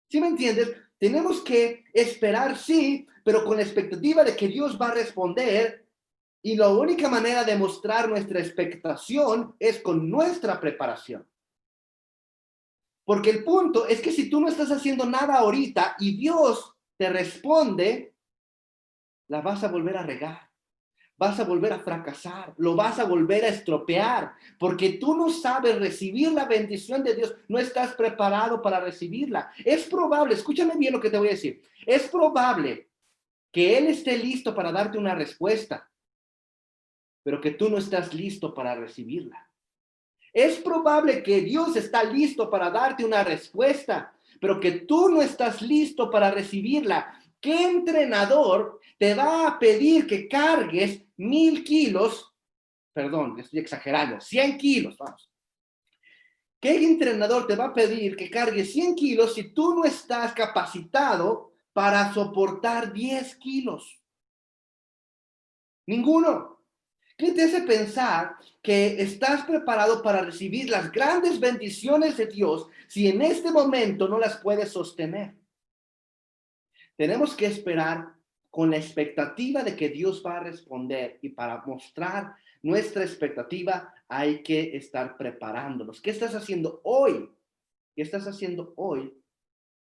¿Sí me entiendes? Tenemos que esperar, sí, pero con la expectativa de que Dios va a responder. Y la única manera de mostrar nuestra expectación es con nuestra preparación. Porque el punto es que si tú no estás haciendo nada ahorita y Dios te responde, la vas a volver a regar. vas a volver a fracasar, lo vas a volver a estropear, porque tú no sabes recibir la bendición de Dios, no estás preparado para recibirla. Es probable, escúchame bien lo que te voy a decir, es probable que Él esté listo para darte una respuesta, pero que tú no estás listo para recibirla. Es probable que Dios está listo para darte una respuesta, pero que tú no estás listo para recibirla. ¿Qué entrenador te va a pedir que cargues 1000 kilos? Perdón, estoy exagerando, 100 kilos, vamos. ¿Qué entrenador te va a pedir que cargues 100 kilos si tú no estás capacitado para soportar 10 kilos? Ninguno. ¿Qué te hace pensar que estás preparado para recibir las grandes bendiciones de Dios si en este momento no las puedes sostener? Tenemos que esperar con la expectativa de que Dios va a responder, y para mostrar nuestra expectativa hay que estar preparándonos. ¿Qué estás haciendo hoy? ¿Qué estás haciendo hoy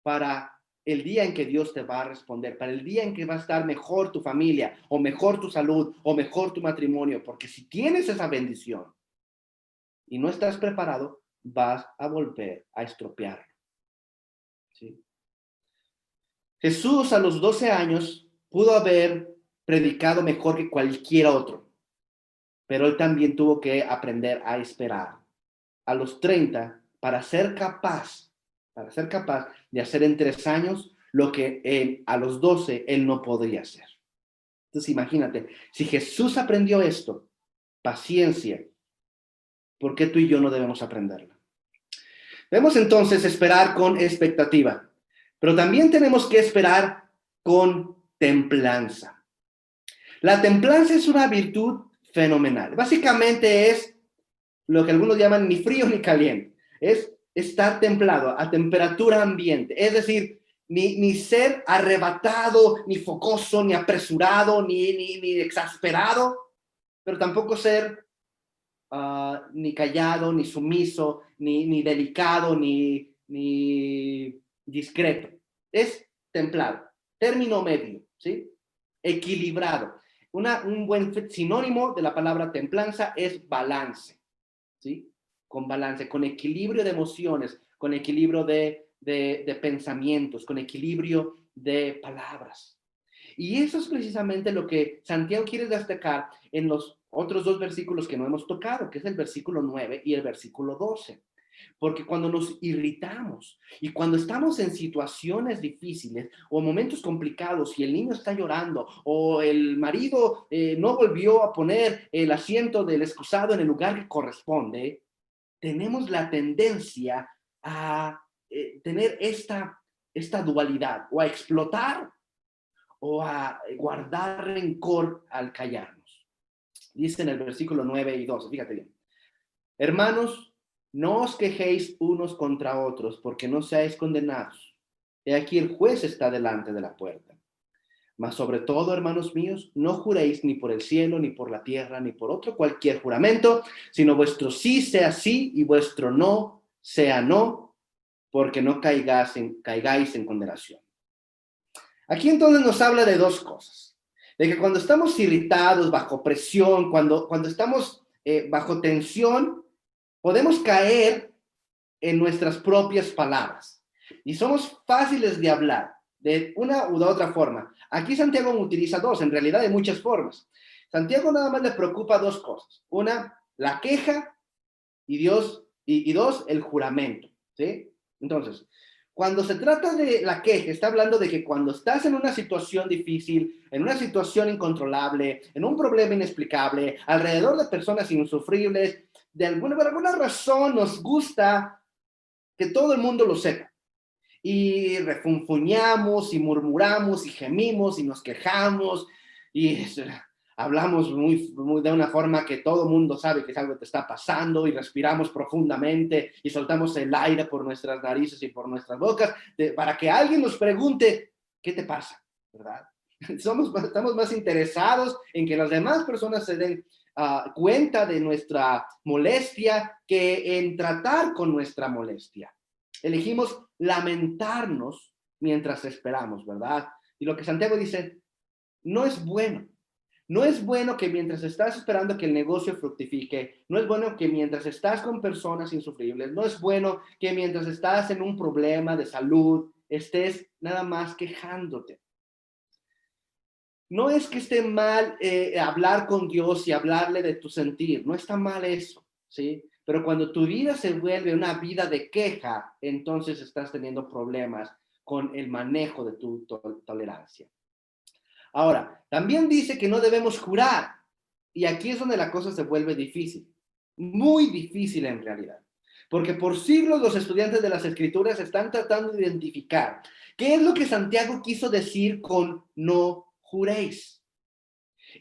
para el día en que Dios te va a responder, para el día en que va a estar mejor tu familia, o mejor tu salud, o mejor tu matrimonio? Porque si tienes esa bendición y no estás preparado, vas a volver a estropearlo, ¿sí? Jesús a los 12 años pudo haber predicado mejor que cualquier otro, pero él también tuvo que aprender a esperar. A los 30, para ser capaz de hacer en 3 años lo que a los 12 él no podría hacer. Entonces imagínate, si Jesús aprendió esto, paciencia, ¿por qué tú y yo no debemos aprenderla? Debemos entonces esperar con expectativa, pero también tenemos que esperar con templanza. La templanza es una virtud fenomenal. Básicamente es lo que algunos llaman ni frío ni caliente. Es estar templado, a temperatura ambiente. Es decir, ni ser arrebatado, ni fogoso, ni apresurado, ni exasperado, pero tampoco ser ni callado, ni sumiso, ni delicado, ni discreto. Es templado, término medio, ¿sí? Equilibrado. Un buen sinónimo de la palabra templanza es balance, ¿sí? Con balance, con equilibrio de emociones, con equilibrio de pensamientos, con equilibrio de palabras. Y eso es precisamente lo que Santiago quiere destacar en los otros dos versículos que no hemos tocado, que es el versículo 9 y el versículo 12. Porque cuando nos irritamos y cuando estamos en situaciones difíciles o momentos complicados y el niño está llorando o el marido no volvió a poner el asiento del excusado en el lugar que corresponde, tenemos la tendencia a tener esta dualidad, o a explotar o a guardar rencor al callarnos. Dice en el versículo 9 y 12, fíjate bien. Hermanos, no os quejéis unos contra otros, porque no seáis condenados. He aquí el juez está delante de la puerta. Mas sobre todo, hermanos míos, no juréis ni por el cielo, ni por la tierra, ni por otro cualquier juramento, sino vuestro sí sea sí y vuestro no sea no, porque no caigáis en condenación. Aquí entonces nos habla de dos cosas. De que cuando estamos irritados, bajo presión, cuando estamos bajo tensión, podemos caer en nuestras propias palabras. Y somos fáciles de hablar de una u otra forma. Aquí Santiago utiliza dos, en realidad de muchas formas. Santiago nada más le preocupa dos cosas. Una, la queja, y dos, el juramento, ¿sí? Entonces, cuando se trata de la queja, está hablando de que cuando estás en una situación difícil, en una situación incontrolable, en un problema inexplicable, alrededor de personas insufribles, por alguna razón nos gusta que todo el mundo lo sepa. Y refunfuñamos y murmuramos y gemimos y nos quejamos y hablamos muy de una forma que todo el mundo sabe que es algo que te está pasando, y respiramos profundamente y soltamos el aire por nuestras narices y por nuestras bocas para que alguien nos pregunte, ¿qué te pasa? ¿Verdad? Estamos más interesados en que las demás personas se den cuenta de nuestra molestia que en tratar con nuestra molestia. Elegimos lamentarnos mientras esperamos, ¿verdad? Y lo que Santiago dice, no es bueno. No es bueno que mientras estás esperando que el negocio fructifique, no es bueno que mientras estás con personas insufribles, no es bueno que mientras estás en un problema de salud, estés nada más quejándote. No es que esté mal hablar con Dios y hablarle de tu sentir, no está mal eso, ¿sí? Pero cuando tu vida se vuelve una vida de queja, entonces estás teniendo problemas con el manejo de tu tolerancia. Ahora, también dice que no debemos jurar. Y aquí es donde la cosa se vuelve difícil. Muy difícil en realidad. Porque por siglos los estudiantes de las Escrituras están tratando de identificar qué es lo que Santiago quiso decir con no juréis.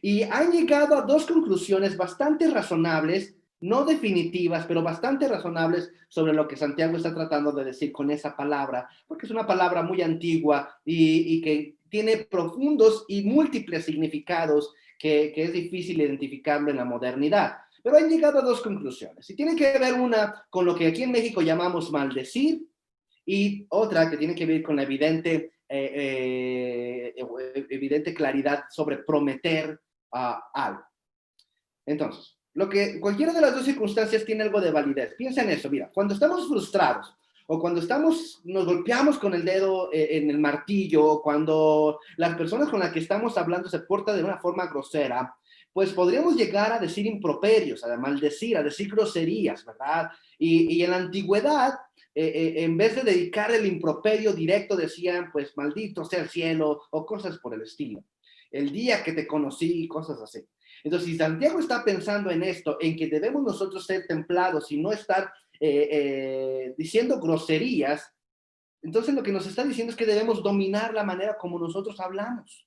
Y han llegado a dos conclusiones bastante razonables, no definitivas, pero bastante razonables sobre lo que Santiago está tratando de decir con esa palabra, porque es una palabra muy antigua y que tiene profundos y múltiples significados que es difícil identificarlo en la modernidad. Pero han llegado a dos conclusiones. Y tiene que ver una con lo que aquí en México llamamos maldecir y otra que tiene que ver con la evidente claridad sobre prometer algo. Entonces, cualquiera de las dos circunstancias tiene algo de validez. Piensa en eso, mira, cuando estamos frustrados o cuando nos golpeamos con el dedo en el martillo, o cuando las personas con las que estamos hablando se portan de una forma grosera, pues podríamos llegar a decir improperios, a maldecir, a decir groserías, ¿verdad? Y en la antigüedad, en vez de dedicar el improperio directo, decían, pues, maldito sea el cielo, o cosas por el estilo. El día que te conocí, cosas así. Entonces, si Santiago está pensando en esto, en que debemos nosotros ser templados y no estar diciendo groserías, entonces lo que nos está diciendo es que debemos dominar la manera como nosotros hablamos.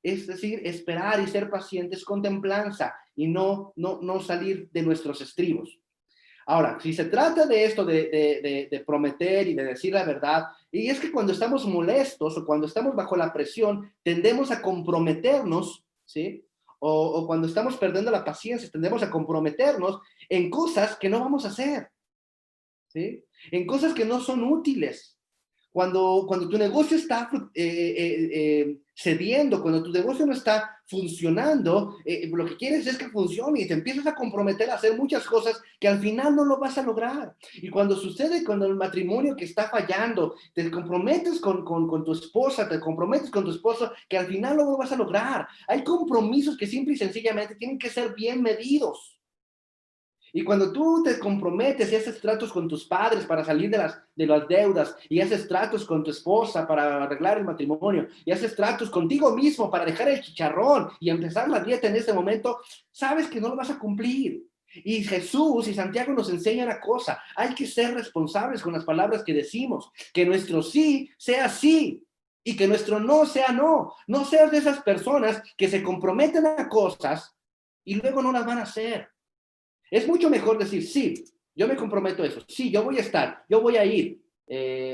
Es decir, esperar y ser pacientes con templanza y no salir de nuestros estribos. Ahora, si se trata de esto, de prometer y de decir la verdad, y es que cuando estamos molestos o cuando estamos bajo la presión, tendemos a comprometernos, ¿sí? O cuando estamos perdiendo la paciencia, tendemos a comprometernos en cosas que no vamos a hacer, ¿sí? En cosas que no son útiles. Cuando tu negocio está cediendo, cuando tu negocio no está funcionando, lo que quieres es que funcione y te empiezas a comprometer a hacer muchas cosas que al final no lo vas a lograr. Y cuando sucede con el matrimonio que está fallando, te comprometes con tu esposa, te comprometes con tu esposo, que al final no lo vas a lograr. Hay compromisos que simple y sencillamente tienen que ser bien medidos. Y cuando tú te comprometes y haces tratos con tus padres para salir de las deudas, y haces tratos con tu esposa para arreglar el matrimonio, y haces tratos contigo mismo para dejar el chicharrón y empezar la dieta en este momento, sabes que no lo vas a cumplir. Y Jesús y Santiago nos enseñan una cosa: hay que ser responsables con las palabras que decimos, que nuestro sí sea sí y que nuestro no sea no. No seas de esas personas que se comprometen a cosas y luego no las van a hacer. Es mucho mejor decir, sí, yo me comprometo a eso, sí, yo voy a estar, yo voy a ir.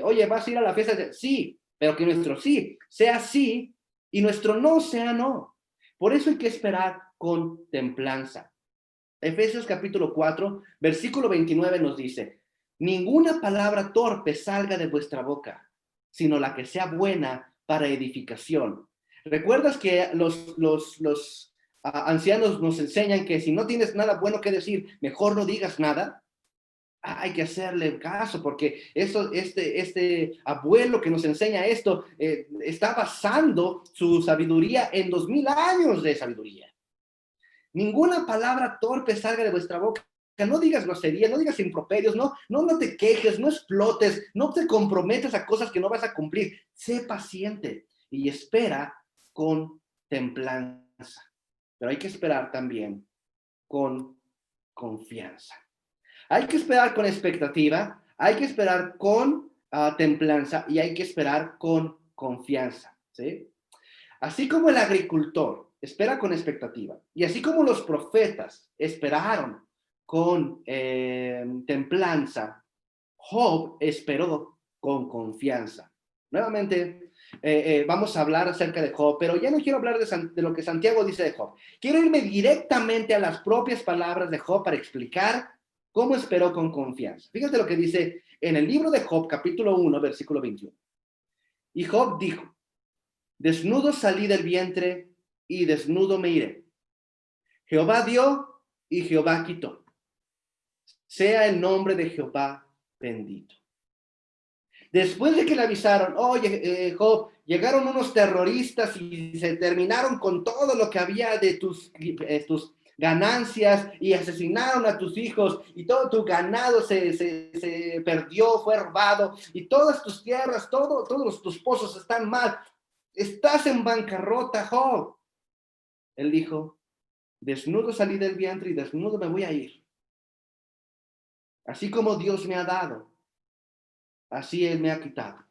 Oye, ¿vas a ir a la fiesta? Sí, pero que nuestro sí sea sí y nuestro no sea no. Por eso hay que esperar con templanza. Efesios capítulo 4, versículo 29 nos dice, ninguna palabra torpe salga de vuestra boca, sino la que sea buena para edificación. ¿Recuerdas que los ancianos nos enseñan que si no tienes nada bueno que decir, mejor no digas nada? Hay que hacerle caso porque este abuelo que nos enseña esto está basando su sabiduría en 2000 años de sabiduría. Ninguna palabra torpe salga de vuestra boca. No digas groserías, no digas improperios, no te quejes, no explotes, no te comprometas a cosas que no vas a cumplir. Sé paciente y espera con templanza. Pero hay que esperar también con confianza. Hay que esperar con expectativa, hay que esperar con templanza y hay que esperar con confianza, ¿sí? Así como el agricultor espera con expectativa y así como los profetas esperaron con templanza, Job esperó con confianza. Nuevamente, vamos a hablar acerca de Job, pero ya no quiero hablar de lo que Santiago dice de Job. Quiero irme directamente a las propias palabras de Job para explicar cómo esperó con confianza. Fíjate lo que dice en el libro de Job, capítulo 1, versículo 21. Y Job dijo, desnudo salí del vientre y desnudo me iré. Jehová dio y Jehová quitó. Sea el nombre de Jehová bendito. Después de que le avisaron, oye, Job, llegaron unos terroristas y se terminaron con todo lo que había de tus ganancias y asesinaron a tus hijos y todo tu ganado se perdió, fue robado y todas tus tierras, todos tus pozos están mal. Estás en bancarrota, Job. Él dijo, desnudo salí del vientre y desnudo me voy a ir. Así como Dios me ha dado, así Él me ha quitado.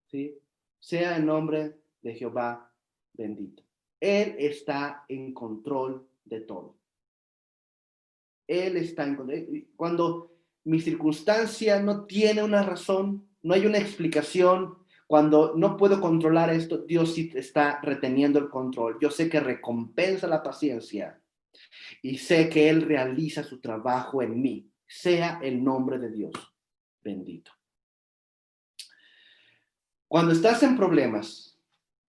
¿Sí? Sea el nombre de Jehová bendito. Él está en control de todo. Él está en control. Cuando mi circunstancia no tiene una razón, no hay una explicación, cuando no puedo controlar esto, Dios sí está reteniendo el control. Yo sé que recompensa la paciencia y sé que Él realiza su trabajo en mí. Sea el nombre de Dios bendito. Cuando estás en problemas,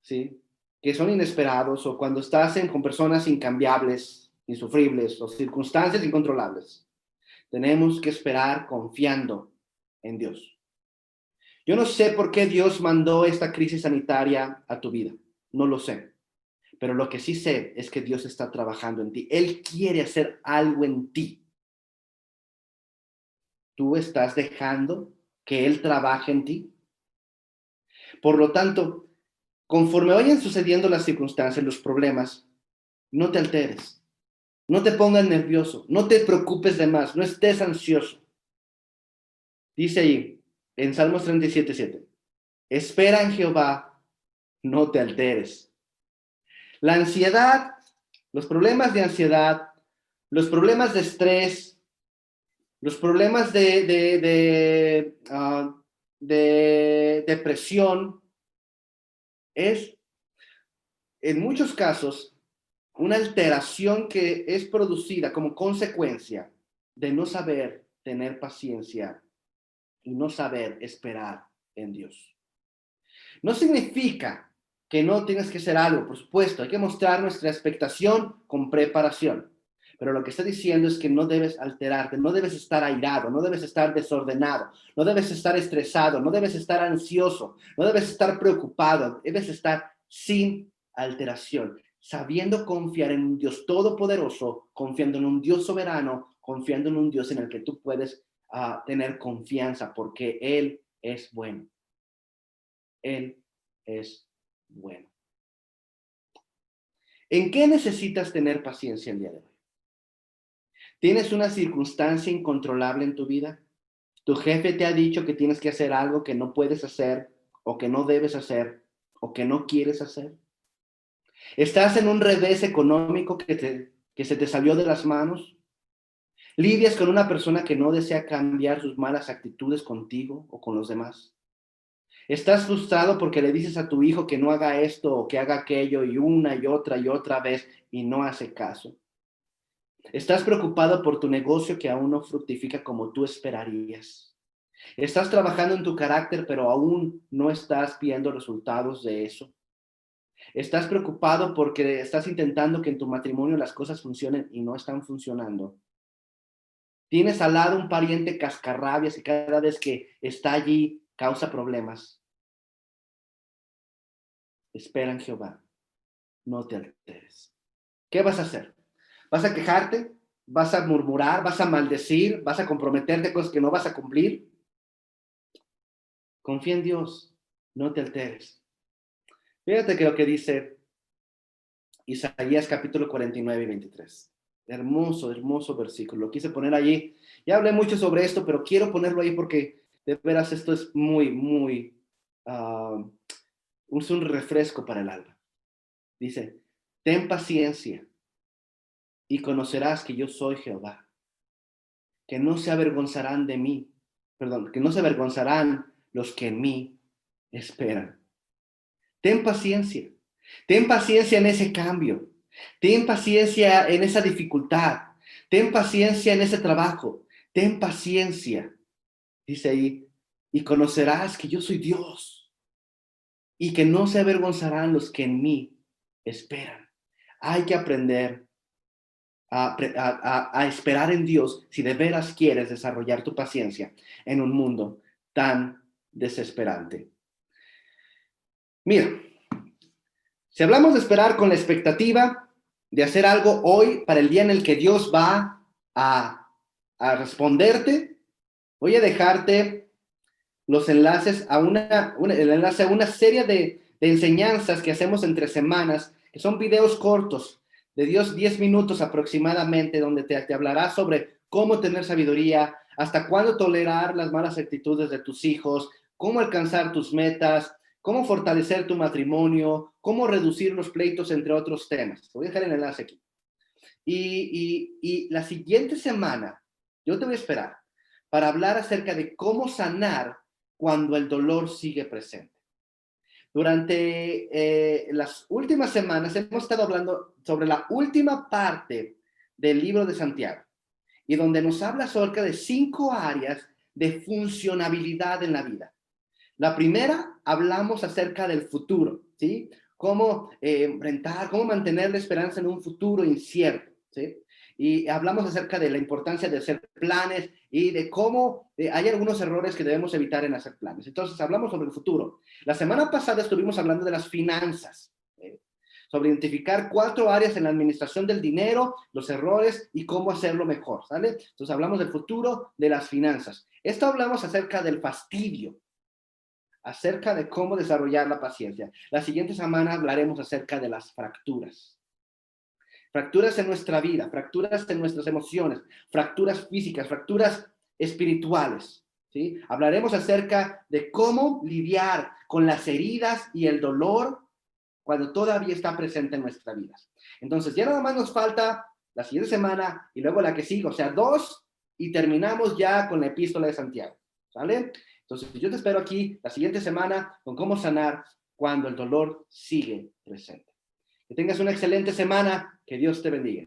¿sí?, que son inesperados, o cuando estás con personas incambiables, insufribles, o circunstancias incontrolables, tenemos que esperar confiando en Dios. Yo no sé por qué Dios mandó esta crisis sanitaria a tu vida, no lo sé, pero lo que sí sé es que Dios está trabajando en ti. Él quiere hacer algo en ti. ¿Tú estás dejando que Él trabaje en ti? Por lo tanto, conforme vayan sucediendo las circunstancias, los problemas, no te alteres, no te pongas nervioso, no te preocupes de más, no estés ansioso. Dice ahí, en Salmos 37:7, espera en Jehová, no te alteres. La ansiedad, los problemas de ansiedad, los problemas de estrés, los problemas de depresión, es en muchos casos una alteración que es producida como consecuencia de no saber tener paciencia y no saber esperar en Dios. No significa que no tienes que hacer algo, por supuesto, hay que mostrar nuestra expectación con preparación. Pero lo que está diciendo es que no debes alterarte, no debes estar airado, no debes estar desordenado, no debes estar estresado, no debes estar ansioso, no debes estar preocupado, debes estar sin alteración, sabiendo confiar en un Dios todopoderoso, confiando en un Dios soberano, confiando en un Dios en el que tú puedes tener confianza porque Él es bueno. Él es bueno. ¿En qué necesitas tener paciencia el día de hoy? ¿Tienes una circunstancia incontrolable en tu vida? ¿Tu jefe te ha dicho que tienes que hacer algo que no puedes hacer, o que no debes hacer, o que no quieres hacer? ¿Estás en un revés económico que se te salió de las manos? ¿Lidias con una persona que no desea cambiar sus malas actitudes contigo o con los demás? ¿Estás frustrado porque le dices a tu hijo que no haga esto o que haga aquello y otra vez y no hace caso? ¿Estás preocupado por tu negocio que aún no fructifica como tú esperarías? ¿Estás trabajando en tu carácter pero aún no estás viendo resultados de eso? ¿Estás preocupado porque estás intentando que en tu matrimonio las cosas funcionen y no están funcionando? ¿Tienes al lado un pariente cascarrabias y cada vez que está allí causa problemas? Espera en Jehová, no te alteres. ¿Qué vas a hacer? ¿Vas a quejarte? ¿Vas a murmurar? ¿Vas a maldecir? ¿Vas a comprometerte con cosas que no vas a cumplir? Confía en Dios, no te alteres. Fíjate que lo que dice Isaías capítulo 49 y 23. Hermoso, hermoso versículo. Lo quise poner allí. Ya hablé mucho sobre esto, pero quiero ponerlo ahí porque de veras esto es muy, es un refresco para el alma. Dice, ten paciencia y conocerás que yo soy Jehová, que no se avergonzarán de mí, que no se avergonzarán los que en mí esperan. Ten paciencia en ese cambio, ten paciencia en esa dificultad, ten paciencia en ese trabajo, ten paciencia, dice ahí, y conocerás que yo soy Dios y que no se avergonzarán los que en mí esperan. Hay que aprender a esperar en Dios si de veras quieres desarrollar tu paciencia en un mundo tan desesperante. Mira, si hablamos de esperar con la expectativa de hacer algo hoy para el día en el que Dios va a responderte, voy a dejarte los enlaces el enlace a una serie de enseñanzas que hacemos entre semanas, que son videos cortos de 10 minutos aproximadamente, donde te hablará sobre cómo tener sabiduría, hasta cuándo tolerar las malas actitudes de tus hijos, cómo alcanzar tus metas, cómo fortalecer tu matrimonio, cómo reducir los pleitos, entre otros temas. Te voy a dejar el enlace aquí. Y la siguiente semana, yo te voy a esperar para hablar acerca de cómo sanar cuando el dolor sigue presente. Durante las últimas semanas hemos estado hablando sobre la última parte del libro de Santiago, y donde nos habla acerca de 5 áreas de funcionabilidad en la vida. La primera, hablamos acerca del futuro, ¿sí? Cómo enfrentar, cómo mantener la esperanza en un futuro incierto, ¿sí? Y hablamos acerca de la importancia de hacer planes y de cómo hay algunos errores que debemos evitar en hacer planes. Entonces, hablamos sobre el futuro. La semana pasada estuvimos hablando de las finanzas, sobre identificar 4 áreas en la administración del dinero, los errores y cómo hacerlo mejor, ¿sale? Entonces, hablamos del futuro, de las finanzas. Esto hablamos acerca del fastidio, acerca de cómo desarrollar la paciencia. La siguiente semana hablaremos acerca de las fracturas. Fracturas en nuestra vida, fracturas en nuestras emociones, fracturas físicas, fracturas espirituales, ¿sí? Hablaremos acerca de cómo lidiar con las heridas y el dolor cuando todavía está presente en nuestra vida. Entonces, ya nada más nos falta la siguiente semana y luego la que sigue, o sea, 2, y terminamos ya con la epístola de Santiago, ¿sale? Entonces, yo te espero aquí la siguiente semana con cómo sanar cuando el dolor sigue presente. Que tengas una excelente semana. Que Dios te bendiga.